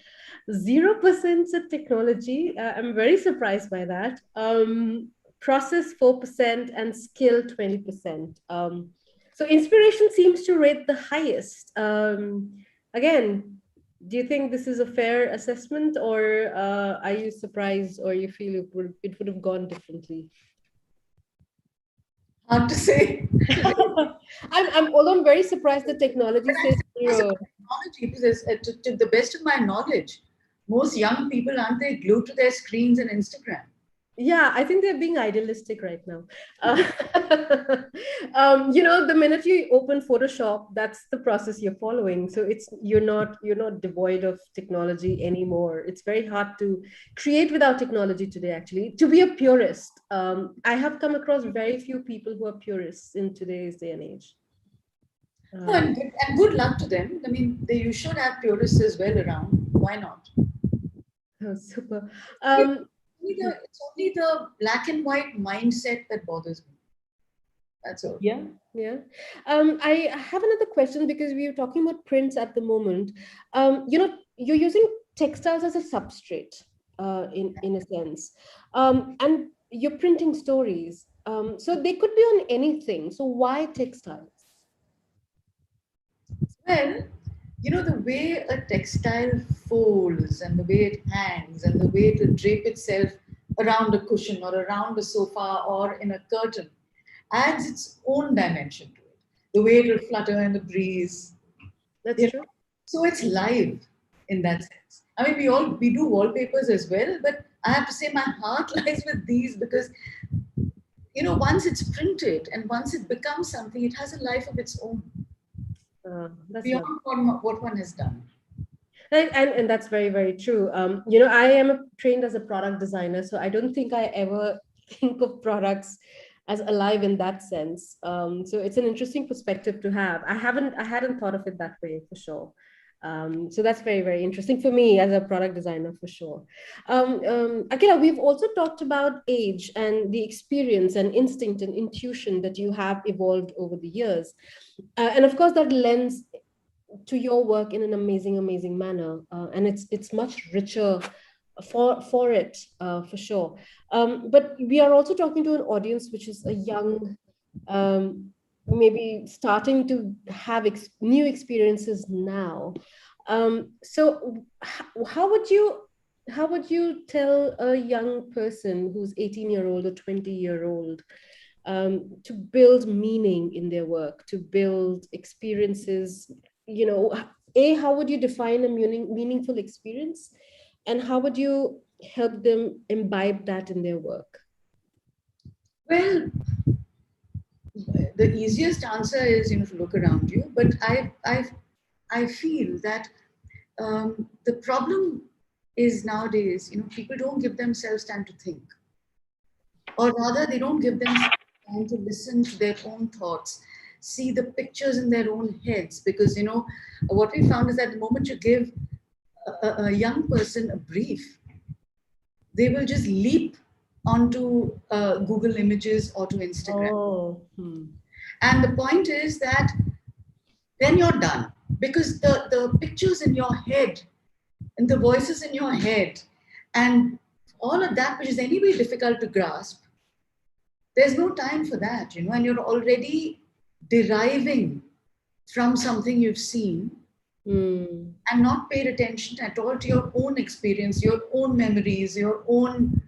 0% said technology. I'm very surprised by that. Process 4% and skill 20%. So inspiration seems to rate the highest. Again, do you think this is a fair assessment, or are you surprised, or you feel it would have gone differently? hard to say. Although I'm very surprised the technology But I'm says surprised zero. about technology because, to the best of my knowledge, most young people aren't they glued to their screens and Instagram? Yeah, I think they're being idealistic right now. The minute you open Photoshop, that's the process you're following. So you're not devoid of technology anymore. It's very hard to create without technology today, actually. To be a purist, I have come across very few people who are purists in today's day and age. No, Um, and good luck to them. I mean, you should have purists as well around. Why not? oh, super. It's Um, it's only the black and white mindset that bothers me. That's all. Yeah, yeah. I have another question because we are talking about prints at the moment. You're using textiles as a substrate, in a sense, and you're printing stories. So they could be on anything. So why textiles? Well, the way a textile folds and the way it hangs and the way it will drape itself around a cushion or around a sofa or in a curtain adds its own dimension to it. The way it will flutter in the breeze, That's you know. true. So it's live in that sense. I mean, we do wallpapers as well, but I have to say my heart lies with these because once it's printed and once it becomes something, it has a life of its own That's lovely. beyond what one has done. And that's very, very true. I am trained as a product designer, so I don't think I ever think of products as alive in that sense. So it's an interesting perspective to have. I hadn't thought of it that way for sure. So that's very, very interesting for me as a product designer for sure. Akila, we've also talked about age and the experience and instinct and intuition that you have evolved over the years. And of course, that lends to your work in an amazing, amazing manner, and it's much richer for it, for sure. But we are also talking to an audience which is a young, maybe starting to have new experiences now. So how would you tell a young person who's 18-year-old or 20-year-old to build meaning in their work, to build experiences? How would you define a meaningful experience, and how would you help them imbibe that in their work? Well, the easiest answer is to look around you, but I feel that the problem is nowadays people don't give themselves time to think, or rather they don't give themselves time to listen to their own thoughts, see the pictures in their own heads, because what we found is that the moment you give a young person a brief, they will just leap onto Google Images or to Instagram. Oh, And the point is that then you're done, because the pictures in your head and the voices in your head and all of that, which is anyway difficult to grasp, there's no time for that, and you're already deriving from something you've seen and not paid attention at all to your own experience, your own memories, your own,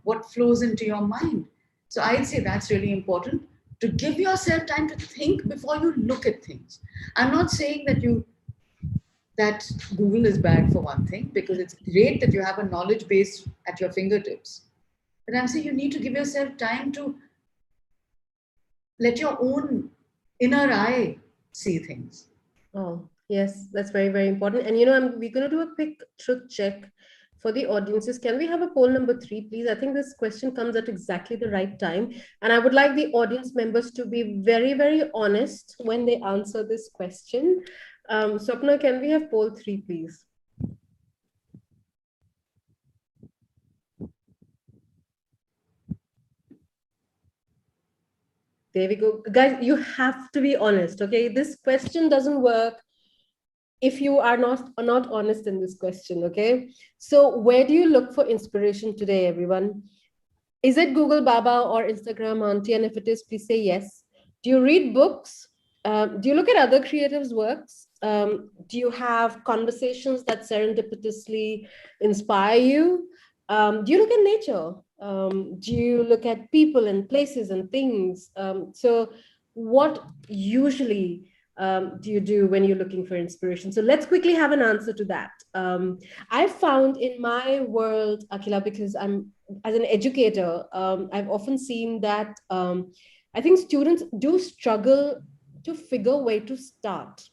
what flows into your mind. So I'd say that's really important, to give yourself time to think before you look at things. I'm not saying that Google is bad for one thing, because it's great that you have a knowledge base at your fingertips. But I'm saying you need to give yourself time to let your own inner eye see things. oh, yes, that's very, very important. And we're going to do a quick truth check for the audiences. Can we have a poll number 3, please? I think this question comes at exactly the right time, and I would like the audience members to be very, very honest when they answer this question. Swapna, can we have poll 3, please? There we go. Guys, you have to be honest, okay? This question doesn't work if you are not honest in this question, okay? So where do you look for inspiration today, everyone? Is it Google Baba or Instagram Auntie? And if it is, please say yes. Do you read books? Do you look at other creatives' works? Do you have conversations that serendipitously inspire you? Do you look at nature? Do you look at people and places and things? So what usually do you do when you're looking for inspiration? So let's quickly have an answer to that. I found in my world, Akila, because I'm as an educator, I've often seen that I think students do struggle to figure where to start,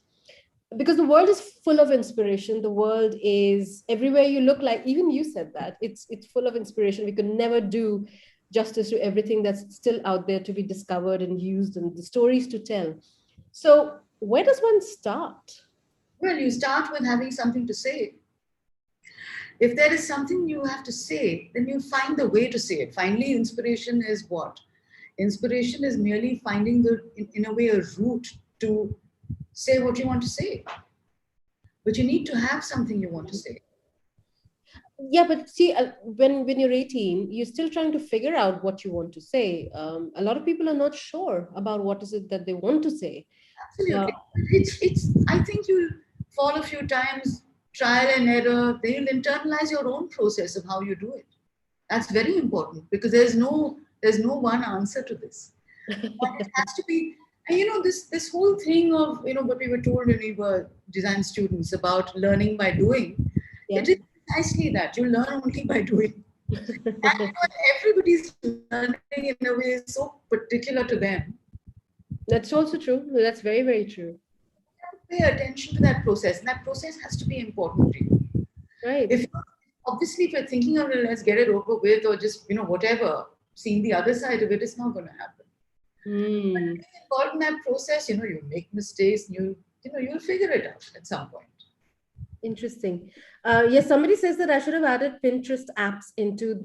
because the world is full of inspiration. The world is everywhere you look. Like even you said that it's full of inspiration. We could never do justice to everything that's still out there to be discovered and used, and the stories to tell. So where does one start? Well, you start with having something to say. If there is something you have to say, then you find the way to say it. Finally, inspiration is what? Inspiration is merely finding in a way, a route to say what you want to say. But you need to have something you want to say. Yeah, but see, when you're 18, you're still trying to figure out what you want to say. A lot of people are not sure about what is it that they want to say. uh, Absolutely. It's I think you'll fall a few times, trial and error, then you'll internalize your own process of how you do it. That's very important because there's no one answer to this. But it has to be, and this whole thing of what we were told when we were design students about learning by doing, yeah. it is precisely that. You learn only by doing. And everybody's learning in a way is so particular to them. That's also true. That's very, very true. Pay attention to that process, and that process has to be important to you. Right. If obviously if you're thinking of it, let's get it over with, or just whatever, seeing the other side of it, it's not going to happen. But Hmm. being involved in that process, you make mistakes, you'll figure it out at some point. Interesting. Yes, somebody says that I should have added Pinterest apps into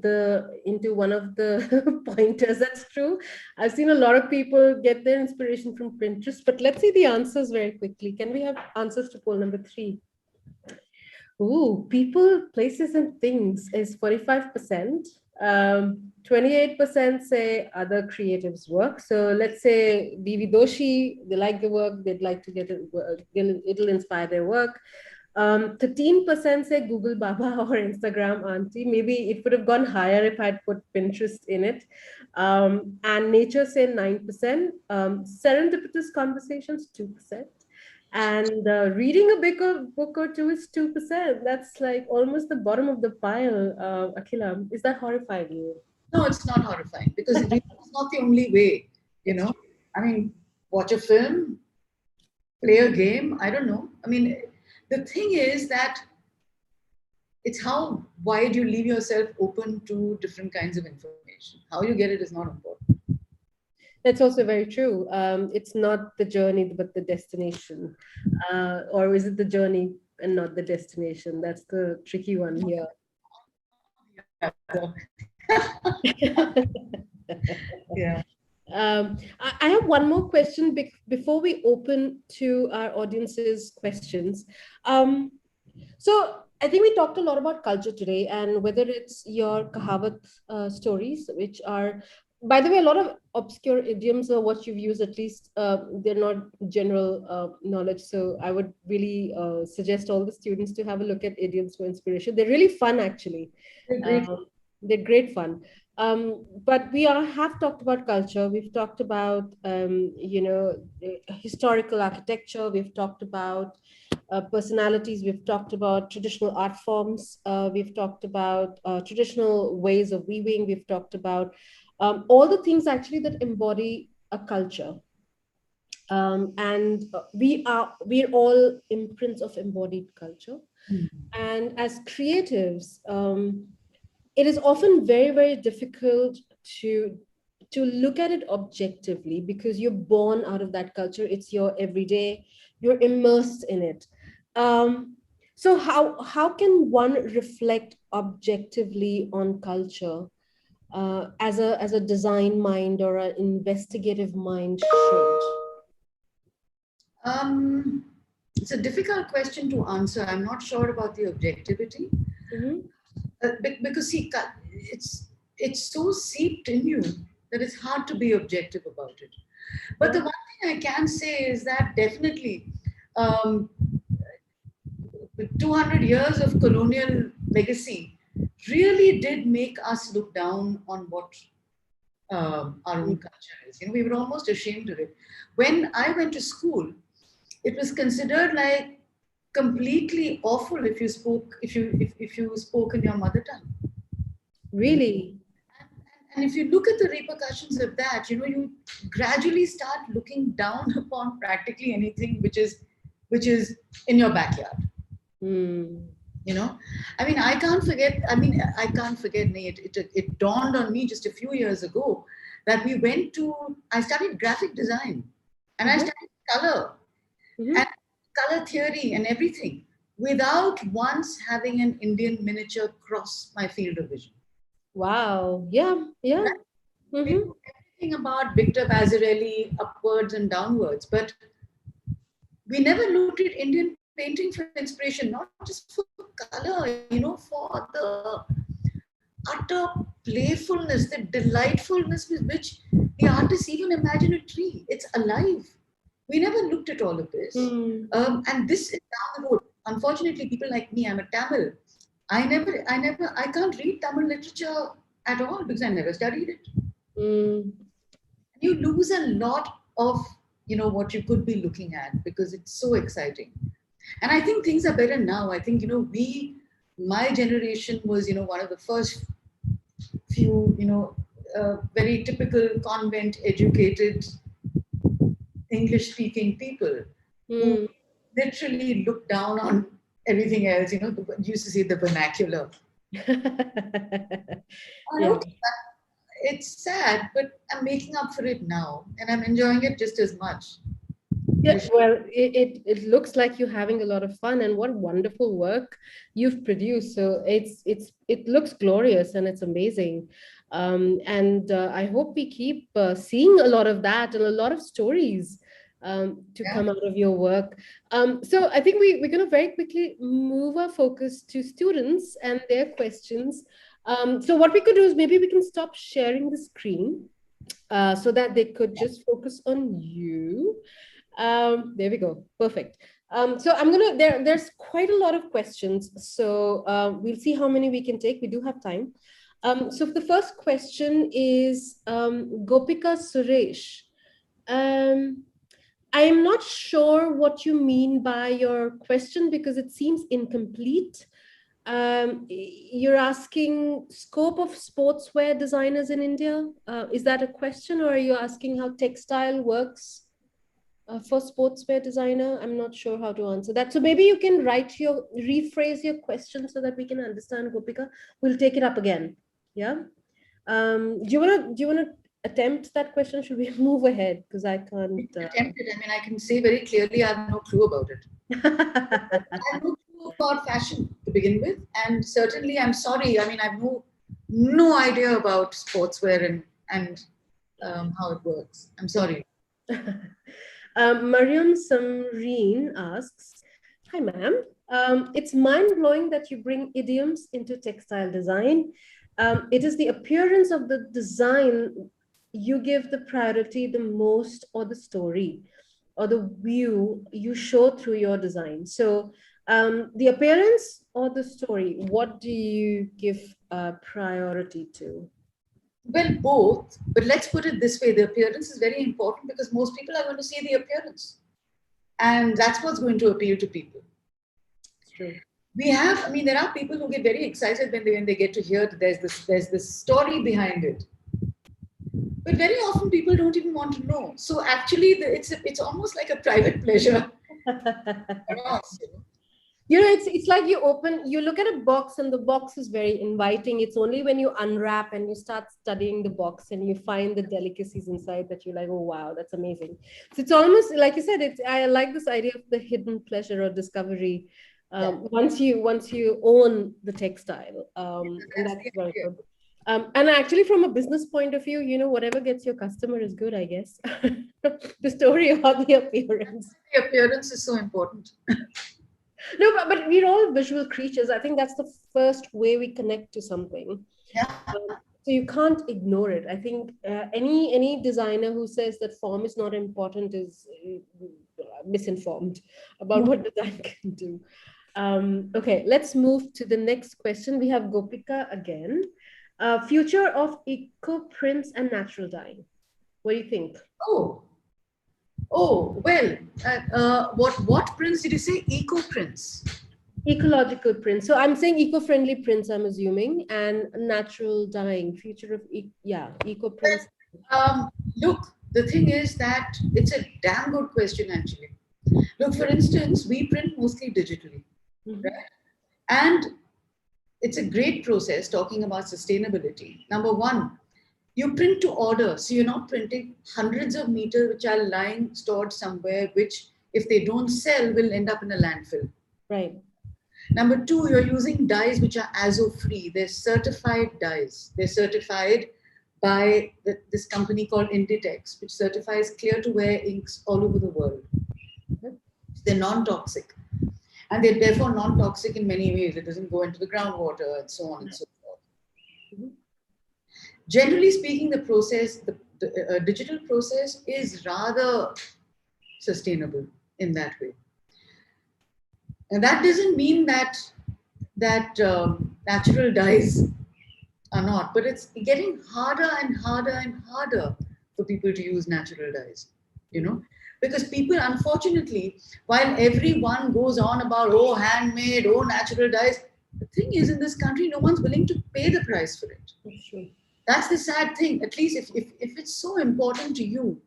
one of the pointers. That's true. I've seen a lot of people get their inspiration from Pinterest, but let's see the answers very quickly. Can we have answers to poll number 3? Ooh, people, places, and things is 45%. 28% say other creatives' work. So let's say Vivi Doshi, they like the work, they'd like to get it, it'll inspire their work. 13% say Google Baba or Instagram Auntie. Maybe it would have gone higher if I'd put Pinterest in it. And nature say 9%. Serendipitous conversations 2%. And reading a book or two is 2%. That's like almost the bottom of the pile. Akila, is that horrifying you? No, it's not horrifying because it's not the only way. You That's know, true. I mean, watch a film, play a game. I don't know. I mean, the thing is that it's how wide you leave yourself open to different kinds of information. How you get it is not important. That's also very true. It's not the journey, but the destination. Or is it the journey and not the destination? That's the tricky one here. Yeah. I have one more question before we open to our audience's questions. Um, so I think we talked a lot about culture today, and whether it's your Kahavat stories, which are, by the way, a lot of obscure idioms are what you've used. At least they're not general knowledge. So I would really suggest all the students to have a look at idioms for inspiration. They're really fun, actually. Great. Um, they're great fun. But have talked about culture. We've talked about historical architecture. We've talked about personalities. We've talked about traditional art forms. We've talked about traditional ways of weaving. We've talked about all the things actually that embody a culture. And we're all imprints of embodied culture. And as creatives, it is often very, very difficult to look at it objectively, because you're born out of that culture. It's your everyday. You're immersed in it. So how can one reflect objectively on culture as a design mind or an investigative mind should? Um, it's a difficult question to answer. I'm not sure about the objectivity. Mhm. Because see, it's so seeped in you that it's hard to be objective about it. But Yeah. the one thing I can say is that definitely, um, with 200 years of colonial legacy, really did make us look down on what our own culture is. You know, we were almost ashamed of it. When I went to school, it was considered like completely awful if you spoke if you spoke in your mother tongue. Really? And if you look at the repercussions of that, you know, you gradually start looking down upon practically anything which is in your backyard. Mm. You know, I mean, I can't forget, it dawned on me just a few years ago that I studied graphic design and I Uh-huh. studied color Mhm. and color theory and everything without once having an Indian miniature cross my field of vision. Wow. Yeah. Yeah. Right? We Mm-hmm. know everything about Victor Vasarely upwards and downwards, but we never looked at Indian painting for inspiration, not just for color, you know, for the utter playfulness, the delightfulness with which the artists even imagine a tree. It's alive. We never looked at all of this. Mm. And this is down the road. Unfortunately, people like me, I'm a Tamil. I can't read Tamil literature at all because I never studied it. Mm. You lose a lot of, you know, what you could be looking at because it's so exciting. And I think things are better now. I think, you know, my generation was, you know, one of the first few, you know, very typical convent educated English speaking people who Mm. literally look down on everything else, you know, used to say the vernacular. And Yeah. okay, it's sad, but I'm making up for it now and I'm enjoying it just as much. Yeah, well, it looks like you're having a lot of fun, and what wonderful work you've produced. So it looks glorious and it's amazing. And I hope we keep seeing a lot of that and a lot of stories to Yeah. come out of your work. So I think we're going to very quickly move our focus to students and their questions. So what we could do is maybe we can stop sharing the screen so that they could just focus on you. There we go. Perfect. So I'm gonna there's quite a lot of questions. So we'll see how many we can take. We do have time. So the first question is Gopika Suresh. Um, I'm not sure what you mean by your question because it seems incomplete. You're asking scope of sportswear designers in India. Is that a question, or are you asking how textile works for sportswear designer? I'm not sure how to answer that. So maybe you can rephrase your question so that we can understand, Gopika. We'll take it up again. Yeah. Do you wanna attempt that question? Should we move ahead? Because I We can't. can attempt it. I mean, I can say very clearly I have no clue about it. I have no clue about fashion to begin with. And certainly I'm sorry. I mean, I have no idea about sportswear and how it works. I'm sorry. Mariam Samreen asks, "Hi, ma'am. It's mind-blowing that you bring idioms into textile design. It is the appearance of the design you give the priority the most, or the story, or the view you show through your design. So, the appearance or the story, what do you give priority to?" Well, both, but let's put it this way, the appearance is very important because most people are going to see the appearance. And that's what's going to appeal to people. It's true. I mean, there are people who get very excited when they get to hear that there's this story behind it. But very often people don't even want to know. So actually, it's almost like a private pleasure for us. You know? It's like you look at a box and the box is very inviting. It's only when you unwrap and you start studying the box and you find the delicacies inside that you're like, oh wow, that's amazing. So it's almost like you said, I like this idea of the hidden pleasure or discovery. Yeah, Once you own the textile, and that's that's the very idea. good. And actually, from a business point of view, whatever gets your customer is good, I guess. The story or the appearance. The appearance is so important. No, but we're all visual creatures. I think that's the first way we connect to something. Yeah, So you can't ignore it. I think any designer who says that form is not important is misinformed about what design can do. Okay, let's move to the next question. We have Gopika again. Future of eco prints and natural dyeing. What do you think? Oh, well, what prints did you say? Eco prints. Ecological prints. So I'm saying eco-friendly prints, I'm assuming, and natural dyeing. Future of, eco prints. Look, the thing is that it's a damn good question, actually. Look, for instance, we print mostly digitally, right? And it's a great process talking about sustainability. Number one, you print to order. So you're not printing hundreds of meters which are lying stored somewhere, which, if they don't sell, will end up in a landfill. Right. Number two, you're using dyes which are ASO free. They're certified dyes. They're certified by this company called Inditex, which certifies clear to wear inks all over the world. They're non-toxic. And they're therefore non-toxic in many ways. It doesn't go into the groundwater and so on and so forth. Mm-hmm. Generally speaking, the process, the digital process is rather sustainable in that way. And that doesn't mean that natural dyes are not, but it's getting harder and harder and harder for people to use natural dyes, because people, unfortunately, while everyone goes on about, oh, handmade, oh, natural dyes, the thing is, in this country, no one's willing to pay the price for it. That's true. That's the sad thing. At least if it's so important to you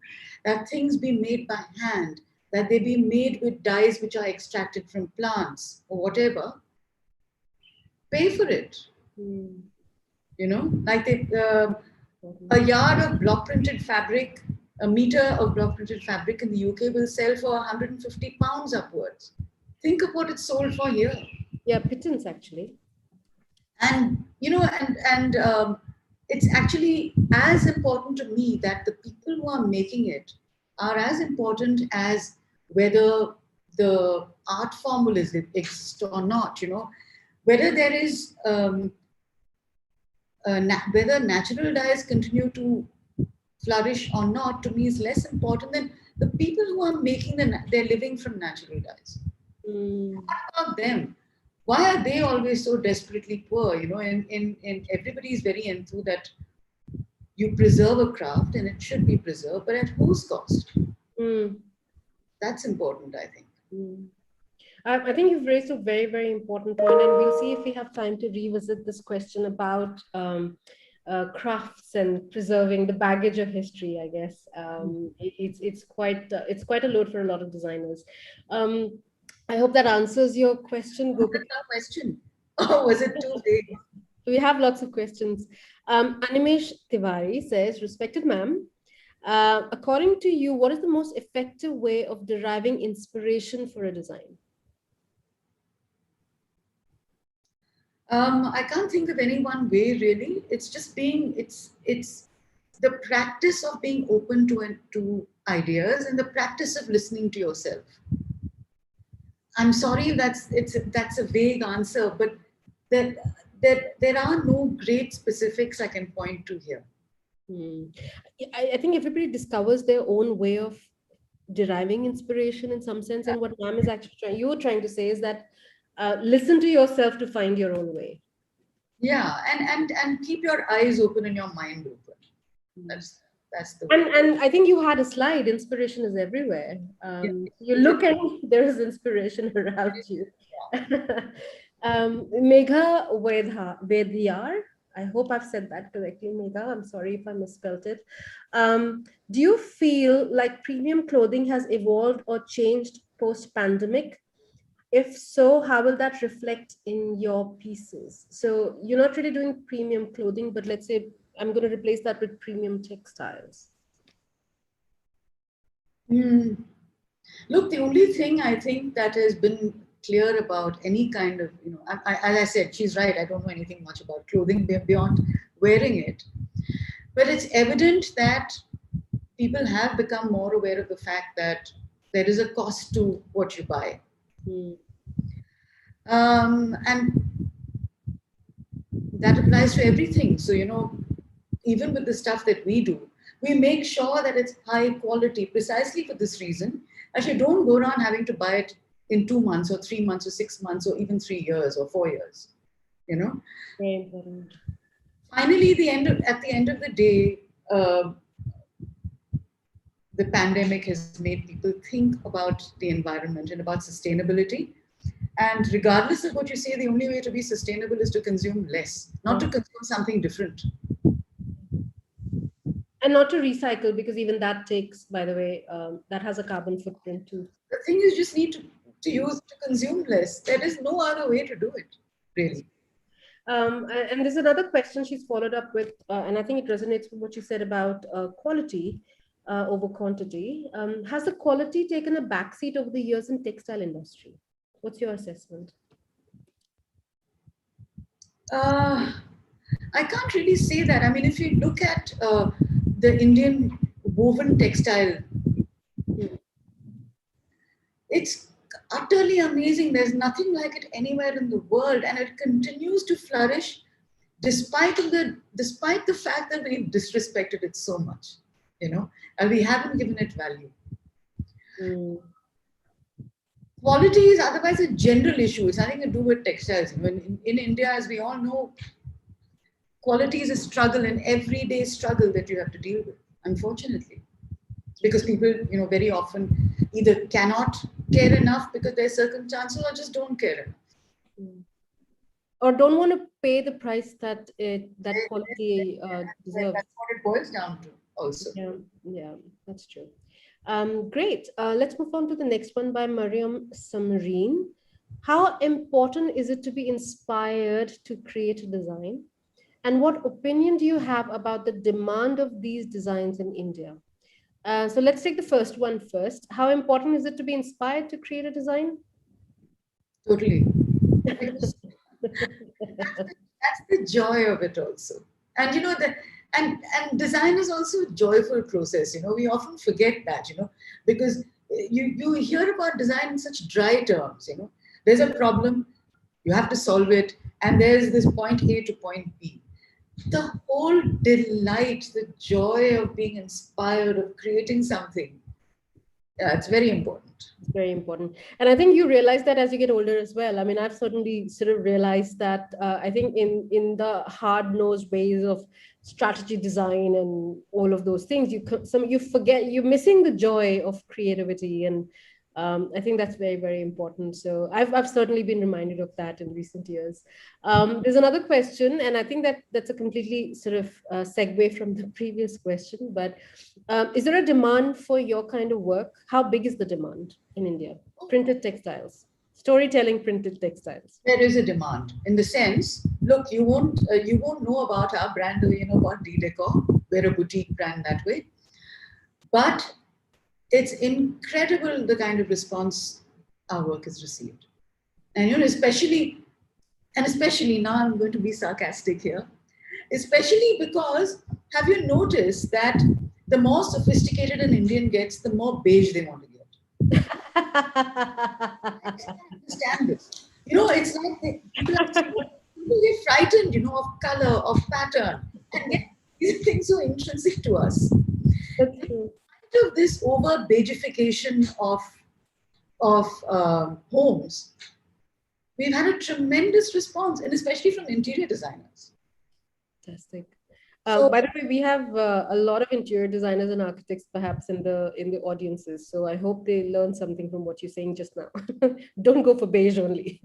that things be made by hand, that they be made with dyes which are extracted from plants or whatever, pay for it. Like a yard of block printed fabric, a meter of block printed fabric in the UK will sell for 150 pounds upwards. Think of what it's sold for here. Yeah, pittance actually. And it's actually as important to me that the people who are making it are as important as whether the art form will exist or not. Whether there is whether natural dyes continue to flourish or not, to me is less important than the people who are making they're living from natural dyes. What about them? Why are they always so desperately poor? In everybody is very enthused that you preserve a craft and it should be preserved, but at whose cost? That's important, I think. I think you've raised a very, very important point, and we'll see if we have time to revisit this question about crafts and preserving the baggage of history. I guess it's quite a load for a lot of designers. I hope that answers your question, Gopika. Question? Oh, was it too late? We have lots of questions. Animesh Tiwari says, "Respected ma'am, according to you, what is the most effective way of deriving inspiration for a design?" I can't think of any one way really. It's just it's the practice of being open to ideas and the practice of listening to yourself. I'm sorry that's a vague answer, but there are no great specifics I can point to here. I think everybody discovers their own way of deriving inspiration in some sense, and what ma'am is actually you were trying to say is that listen to yourself to find your own way. Yeah, and keep your eyes open and your mind open. That's the way. And I think you had a slide, inspiration is everywhere. You look and there is inspiration around you. Megha Vedyar, I hope I've said that correctly, Megha. I'm sorry if I misspelled it. Do you feel like premium clothing has evolved or changed post-pandemic? If so, how will that reflect in your pieces? So you're not really doing premium clothing, but let's say I'm going to replace that with premium textiles. Look, the only thing I think that has been clear about any kind of, as I said, she's right. I don't know anything much about clothing beyond wearing it. But it's evident that people have become more aware of the fact that there is a cost to what you buy. And that applies to everything. So, even with the stuff that we do, we make sure that it's high quality precisely for this reason, that you don't go around having to buy it in 2 months or 3 months or 6 months or even 3 years or 4 years, you know. Very important. Finally, at the end of the day, the pandemic has made people think about the environment and about sustainability. And regardless of what you say, the only way to be sustainable is to consume less, not to consume something different. And not to recycle, because even that takes, by the way, that has a carbon footprint too. The thing is, just need to consume less. There is no other way to do it, really. And there's another question she's followed up with, and I think it resonates with what you said about quality over quantity. Has the quality taken a backseat over the years in textile industry? What's your assessment? I can't really say that. I mean, if you look at the Indian woven textile, it's utterly amazing. There's nothing like it anywhere in the world, and it continues to flourish despite the fact that we've disrespected it so much, and we haven't given it value. Quality is otherwise a general issue. It's nothing to do with textiles. In India, as we all know, quality is a struggle, an everyday struggle that you have to deal with, unfortunately. Because people, very often either cannot care enough because their circumstances, or just don't care enough. Or don't want to pay the price that quality deserves. That's what it boils down to also. Yeah, that's true. Great. Let's move on to the next one by Mariam Samareen. How important is it to be inspired to create a design? And what opinion do you have about the demand of these designs in India? So let's take the first one first. How important is it to be inspired to create a design? Totally. That's the joy of it also. And and design is also a joyful process. We often forget that, because you hear about design in such dry terms. There's a problem, you have to solve it, and there's this point A to point B. The whole delight, the joy of being inspired, of creating something, it's very important. It's very important. And I think you realize that as you get older as well. I mean, I've certainly sort of realized that I think in the hard-nosed ways of strategy design and all of those things, you forget, you're missing the joy of creativity. And I think that's very, very important. So I've certainly been reminded of that in recent years. There's another question, and I think that's a completely sort of segue from the previous question, but is there a demand for your kind of work? How big is the demand in India? Printed textiles, storytelling printed textiles. There is a demand in the sense, look, you won't know about our brand the way you know about D-Decor. We're a boutique brand that way. But it's incredible the kind of response our work has received. And especially now I'm going to be sarcastic here, especially because, have you noticed that the more sophisticated an Indian gets, the more beige they want to get? I can't understand this. It's like people get frightened, of color, of pattern, and yet these things so intrinsic to us. That's true. Of this over beigification of homes, we've had a tremendous response, and especially from interior designers. Fantastic. By the way, we have a lot of interior designers and architects perhaps in the audiences. So I hope they learn something from what you're saying just now. Don't go for beige only.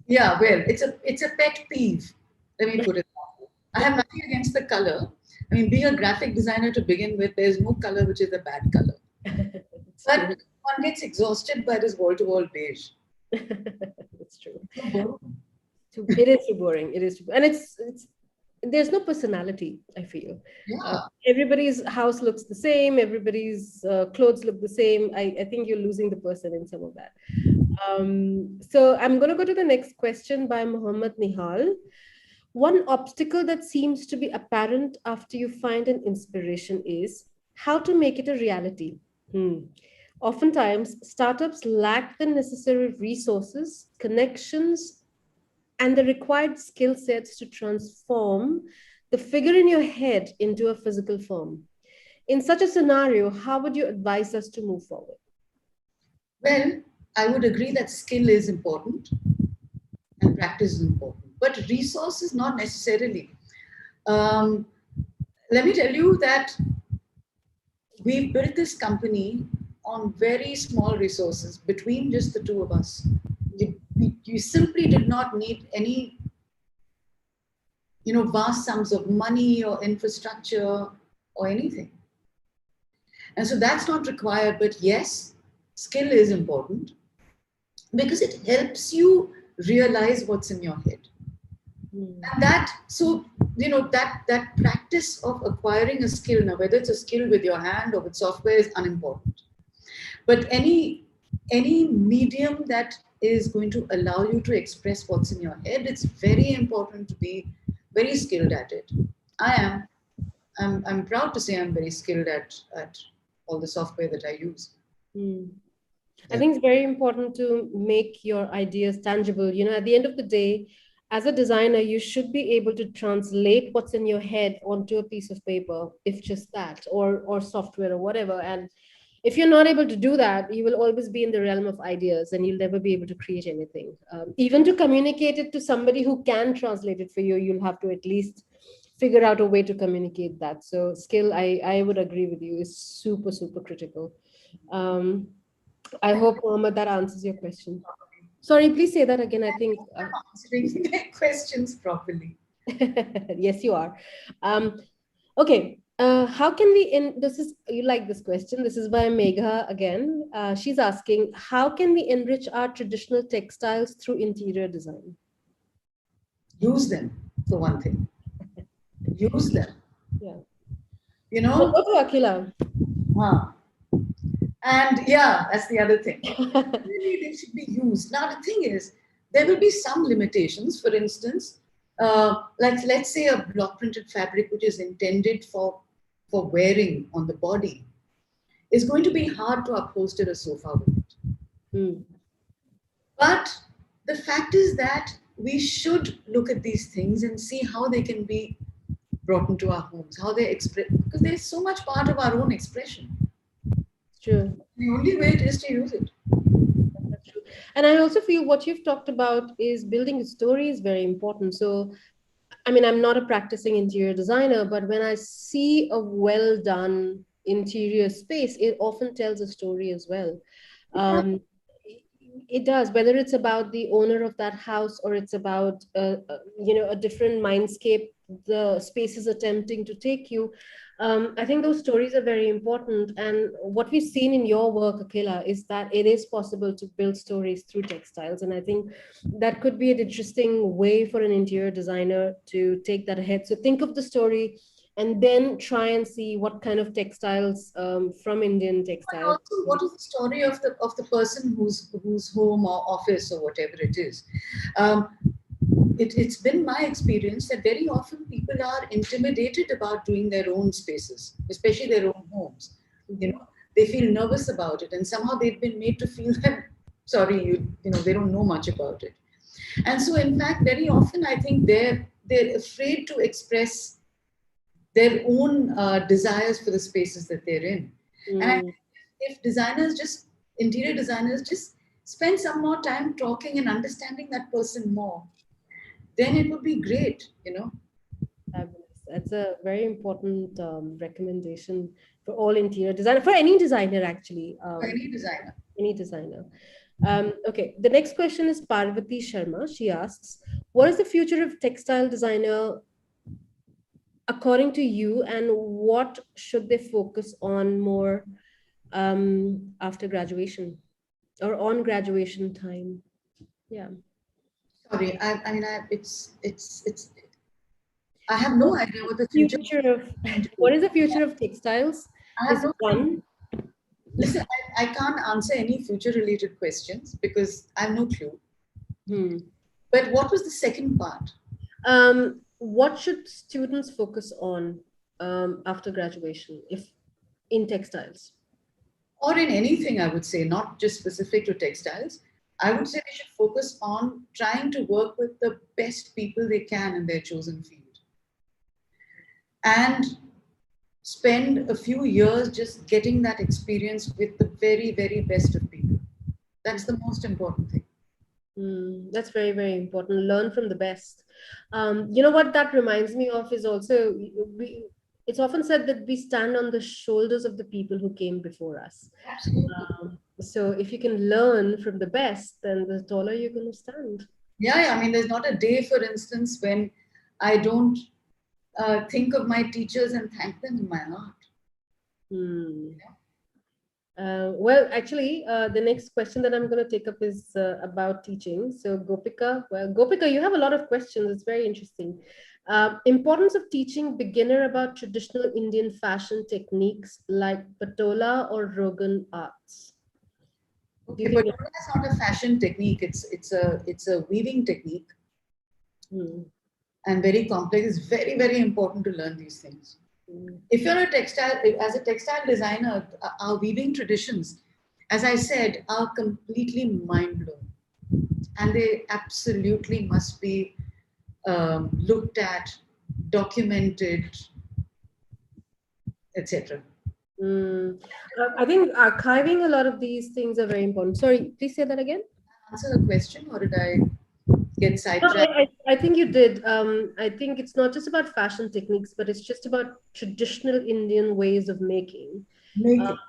Yeah, well, it's a pet peeve. Let me put it that way. I have nothing against the color. I mean, being a graphic designer to begin with, there's no color which is a bad color. But one gets exhausted by this wall-to-wall beige. That's true. It is too boring. It is too, and it's there's no personality, I feel. Yeah. Everybody's house looks the same. Everybody's clothes look the same. I think you're losing the person in some of that. So I'm going to go to the next question by Muhammad Nihal. One obstacle that seems to be apparent after you find an inspiration is how to make it a reality. Oftentimes, startups lack the necessary resources, connections, and the required skill sets to transform the figure in your head into a physical form. In such a scenario, how would you advise us to move forward? Well, I would agree that skill is important and practice is important, but resources not necessarily. Um, Let me tell you that we built this company on very small resources between just the two of us. You simply did not need any, vast sums of money or infrastructure or anything. And so that's not required, but yes, skill is important because it helps you realize what's in your head. And that practice of acquiring a skill, now whether it's a skill with your hand or with software, is unimportant. But any medium that is going to allow you to express what's in your head, it's very important to be very skilled at it. I am. I'm proud to say I'm very skilled at all the software that I use. I think it's very important to make your ideas tangible. At the end of the day, as a designer, you should be able to translate what's in your head onto a piece of paper, if just that, or software or whatever. And if you're not able to do that, you will always be in the realm of ideas and you'll never be able to create anything. Even to communicate it to somebody who can translate it for you, you'll have to at least figure out a way to communicate that. So skill, I would agree with you, is super, super critical. Um, I hope, Mohammed, that answers your question. Sorry, please say that again. I think. Answering their questions properly. Yes, you are. Okay. How can we this is, you like this question? This is by Megha again. She's asking, how can we enrich our traditional textiles through interior design? Use them, for one thing. Use them. Yeah. You know? Go to Akila. And yeah, that's the other thing. Really, they should be used. Now, the thing is, there will be some limitations. For instance, like let's say a block printed fabric which is intended for wearing on the body is going to be hard to upholster a sofa with it. But the fact is that we should look at these things and see how they can be brought into our homes, how they express, because they're so much part of our own expression. True. The only way it is to use it. That's true. And I also feel what you've talked about is building a story is very important. So, I mean, I'm not a practicing interior designer, but when I see a well done interior space, it often tells a story as well. Um, it does, whether it's about the owner of that house or it's about a different mindscape the space is attempting to take you. I think those stories are very important, and what we've seen in your work, Akila, is that it is possible to build stories through textiles, and I think that could be an interesting way for an interior designer to take that ahead. So think of the story and then try and see what kind of textiles from Indian But textiles. also, what is the story of the person whose home or office or whatever it is? Um, it's been my experience that very often people are intimidated about doing their own spaces, especially their own homes. They feel nervous about it, and somehow they've been made to feel that sorry, they don't know much about it. And so, in fact, very often I think they're afraid to express their own desires for the spaces that they're in. And I think if interior designers just spend some more time talking and understanding that person more, then it would be great. Fabulous. That's a very important recommendation for all interior designer, for any designer actually. For any designer. Any designer. Okay, the next question is Parvati Sharma. She asks, what is the future of textile designer according to you, and what should they focus on more after graduation or on graduation time? Yeah. Sorry, it's. I have no idea what the future of what is the future of textiles? I have Is no one. Listen, I can't answer any future related questions because I have no clue. But what was the second part? What should students focus on after graduation, if in textiles? Or in anything, I would say, not just specific to textiles. I would say they should focus on trying to work with the best people they can in their chosen field. And spend a few years just getting that experience with the very, very best of people. That's the most important thing. That's very, very important. Learn from the best. You know what that reminds me of is also it's often said that we stand on the shoulders of the people who came before us. Absolutely. So if you can learn from the best, then the taller you're going to stand. Yeah, I mean, there's not a day, for instance, when I don't think of my teachers and thank them in my heart. Hmm. Well, actually, the next question that I'm going to take up is about teaching. So, Gopika, you have a lot of questions. It's very interesting. Importance of teaching beginner about traditional Indian fashion techniques like patola or Rogan arts. Do you Okay, but think? that's not a fashion technique. It's a weaving technique, Hmm. and very complex. It's very, very important to learn these things. Hmm. If you're as a textile designer, our weaving traditions, as I said, are completely mind blowing, and they absolutely must be looked at, documented, etc. Hmm. I think archiving a lot of these things are very important. Sorry, please say that again. Answer the question, or did I get No, sidetracked? I think you did. I think it's not just about fashion techniques, but it's just about traditional Indian ways of making. Make Um, it.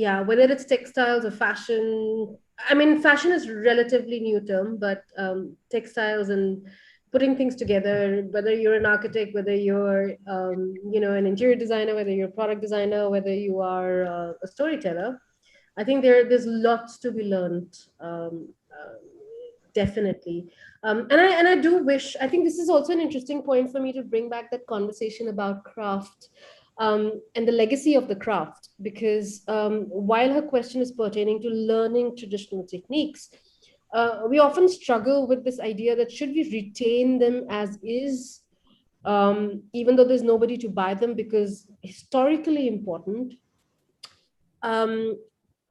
yeah, whether it's textiles or fashion. I mean, fashion is relatively new term, but textiles and putting things together, whether you're an architect, whether you're, an interior designer, whether you're a product designer, whether you are a storyteller, I think there's lots to be learned. Definitely. And I do wish, I think this is also an interesting point for me to bring back that conversation about craft, and the legacy of the craft, because while her question is pertaining to learning traditional techniques, we often struggle with this idea that should we retain them as is, even though there's nobody to buy them because historically important, um,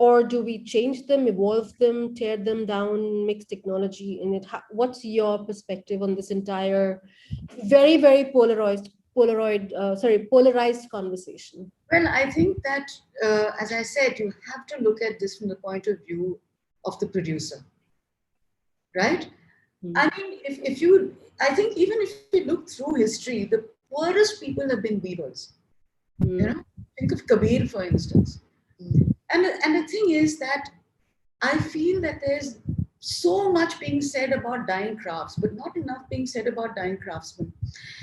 or do we change them, evolve them, tear them down, mix technology in it? What's your perspective on this entire very, very polarized conversation? Well, I think that, as I said, you have to look at this from the point of view of the producer, right? I mean, I think even if you look through history, the poorest people have been weavers. You Mm, know, think of Kabir, for instance. mm, And the thing is that I feel that there's so much being said about dying crafts, but not enough being said about dying craftsmen.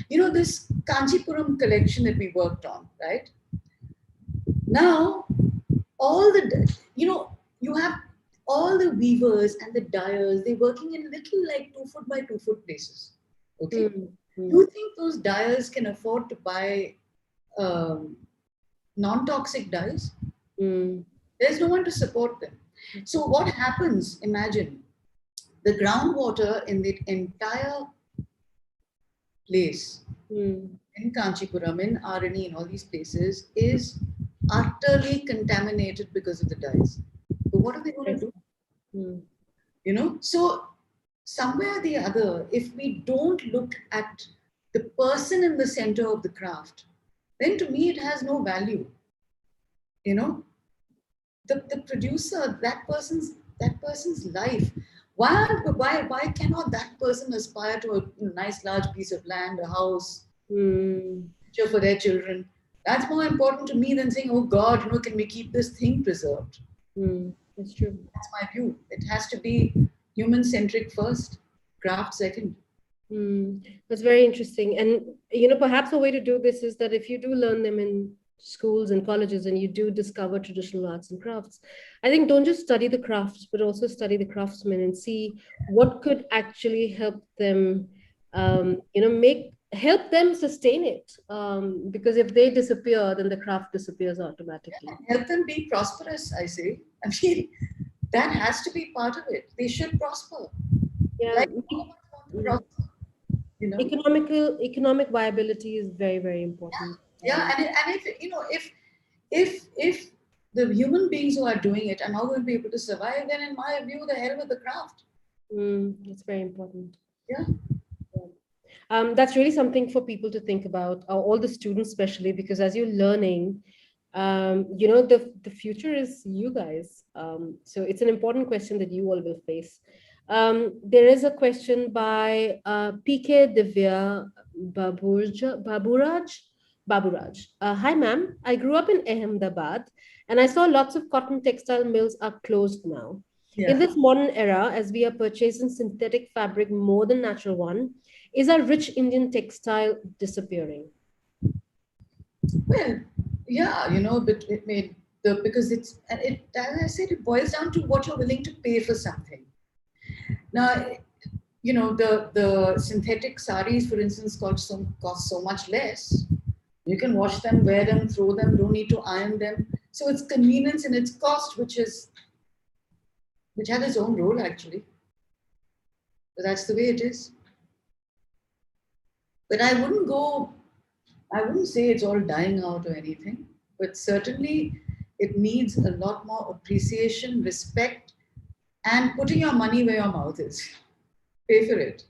You know, this Kanchipuram collection that we worked on, right? Now, all the, you have all the weavers and the dyers, they're working in little like 2 foot by 2 foot places. Okay. mm, Do you mm, think those dyers can afford to buy um, non toxic dyes? mm, There's no one to support them. So, what happens? Imagine the groundwater in the entire place mm. in Kanchipuram, in Arani, in all these places is utterly contaminated because of the dyes. But what are they going to Yes. do? Mm, So somewhere or the other, if we don't look at the person in the center of the craft, then to me it has no value. You know, the producer, that person's life. Why cannot that person aspire to a nice large piece of land, a house, mm, future for their children? That's more important to me than saying, oh God, can we keep this thing preserved? that's true. That's my view. It has to be human centric first, craft second. That's very interesting. And, perhaps a way to do this is that if you do learn them in schools and colleges and you do discover traditional arts and crafts, I think don't just study the crafts, but also study the craftsmen and see what could actually help them, help them sustain it. Because if they disappear, then the craft disappears automatically. Help them be prosperous, I say. I mean, that has to be part of it. They should prosper. Yeah. Like all of us want to prosper, you know? Economic viability is very, very important. Yeah, and if if the human beings who are doing it are not going to be able to survive, then in my view, the hell with the craft. It's very important. Yeah. That's really something for people to think about, all the students especially, because as you're learning, The future is you guys. So it's an important question that you all will face. There is a question by PK Divya Baburaj. Hi, ma'am. I grew up in Ahmedabad and I saw lots of cotton textile mills are closed now. In Yeah. this modern era, as we are purchasing synthetic fabric more than natural one, is our rich Indian textile disappearing? Well, yeah, but it made because as I said, it boils down to what you're willing to pay for something. Now, the synthetic saris, for instance, cost so much less. You can wash them, wear them, throw them, don't need to iron them. So it's convenience and its cost, which had its own role actually. But that's the way it is. But I wouldn't say it's all dying out or anything, but certainly it needs a lot more appreciation, respect, and putting your money where your mouth is. Pay for it.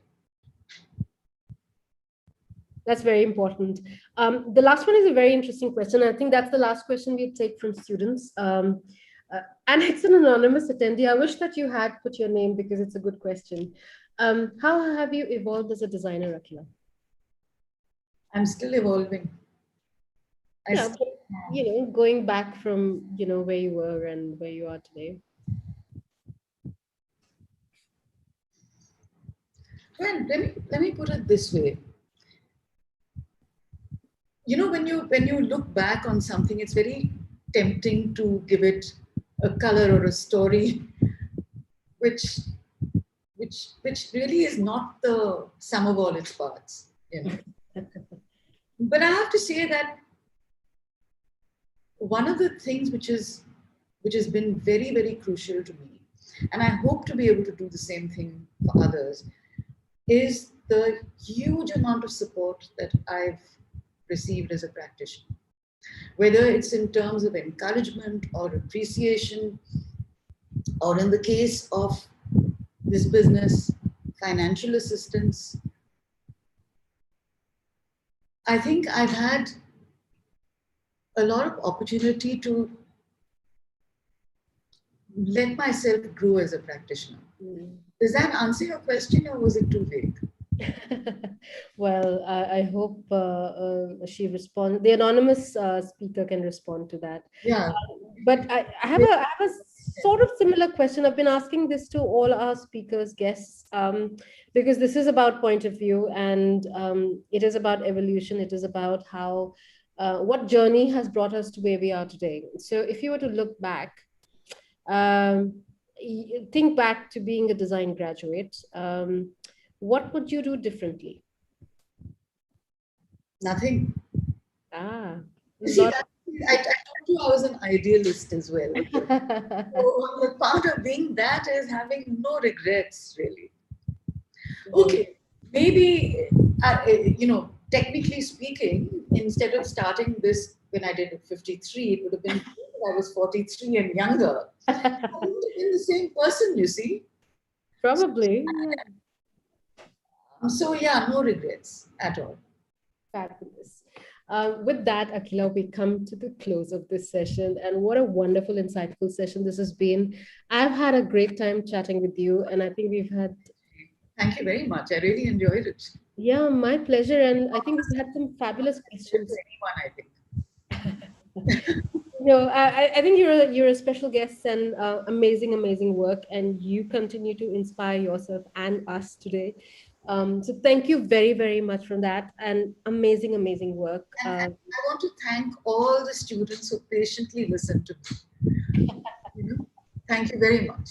That's very important. The last one is a very interesting question. I think that's the last question we take from students. And it's an anonymous attendee. I wish that you had put your name because it's a good question. How have you evolved as a designer, Akila? I'm still evolving. Yeah, but going back from where you were and where you are today. Well, let me put it this way. When you look back on something, it's very tempting to give it a color or a story, which which really is not the sum of all its parts. But I have to say that one of the things which has been very, very crucial to me, and I hope to be able to do the same thing for others, is the huge amount of support that I've received as a practitioner. Whether it's in terms of encouragement or appreciation, or in the case of this business, financial assistance. I think I've had a lot of opportunity to let myself grow as a practitioner. Does that answer your question or was it too vague? Well, I hope she responds. The anonymous speaker can respond to that. Yeah. But I have a sort of similar question. I've been asking this to all our speakers, guests, because this is about point of view and it is about evolution. It is about how what journey has brought us to where we are today. So if you were to look back, think back to being a design graduate, what would you do differently? Nothing. Ah, You see, lot. I told you I was an idealist as well. So the part of being that is having no regrets, really. Okay, maybe, technically speaking, instead of starting this when I did 53, it would have been when I was 43 and younger. I wouldn't have been the same person, you see. Probably. So, yeah, no regrets at all. Fabulous. With that, Akila, we come to the close of this session. And what a wonderful, insightful session this has been. I've had a great time chatting with you, and I think we've had. Thank you very much. I really enjoyed it. Yeah, my pleasure. And I think we've had some fabulous questions. Anyone, I think. No, I think you're a special guest and amazing work, and you continue to inspire yourself and us today. So thank you very much for that, and amazing work. And I want to thank all the students who patiently listened to me. Thank you very much.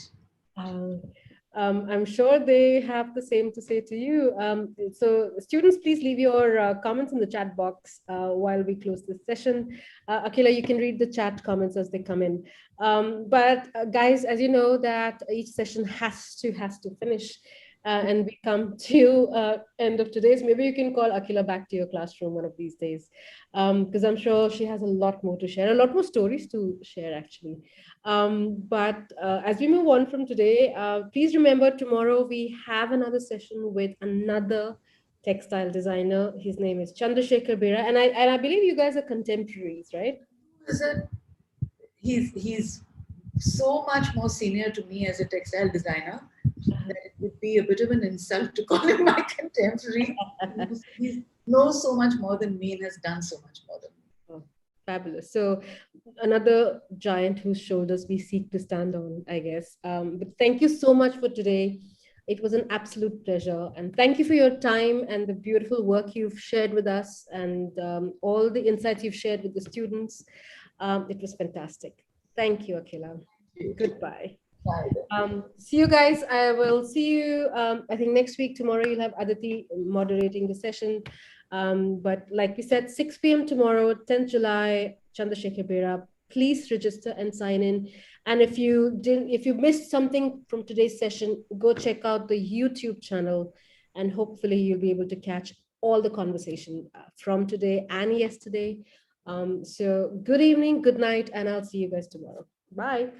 I'm sure they have the same to say to you. So students, please leave your comments in the chat box while we close this session. Akila, you can read the chat comments as they come in. But guys, as you know that each session has to finish. And we come to end of today's. Maybe you can call Akila back to your classroom one of these days, because I'm sure she has a lot more to share, a lot more stories to share actually. But as we move on from today, please remember tomorrow we have another session with another textile designer. His name is Chandrasekhar Bera, and I believe you guys are contemporaries, right? is that he's so much more senior to me as a textile designer that it would be a bit of an insult to call him my contemporary. He knows so much more than me and has done so much more than me. Oh, fabulous. So another giant whose shoulders we seek to stand on, I guess. But thank you so much for today. It was an absolute pleasure. And thank you for your time and the beautiful work you've shared with us and all the insights you've shared with the students. It was fantastic. Thank you, Akila. Goodbye. Bye. See you guys. I will see you. I think next week, tomorrow, you'll have Aditi moderating the session. But like we said, 6 p.m. tomorrow, 10th July, Chandrasekhar Bera. Please register and sign in. And if you missed something from today's session, go check out the YouTube channel, and hopefully you'll be able to catch all the conversation from today and yesterday. So good evening, good night, and I'll see you guys tomorrow. Bye.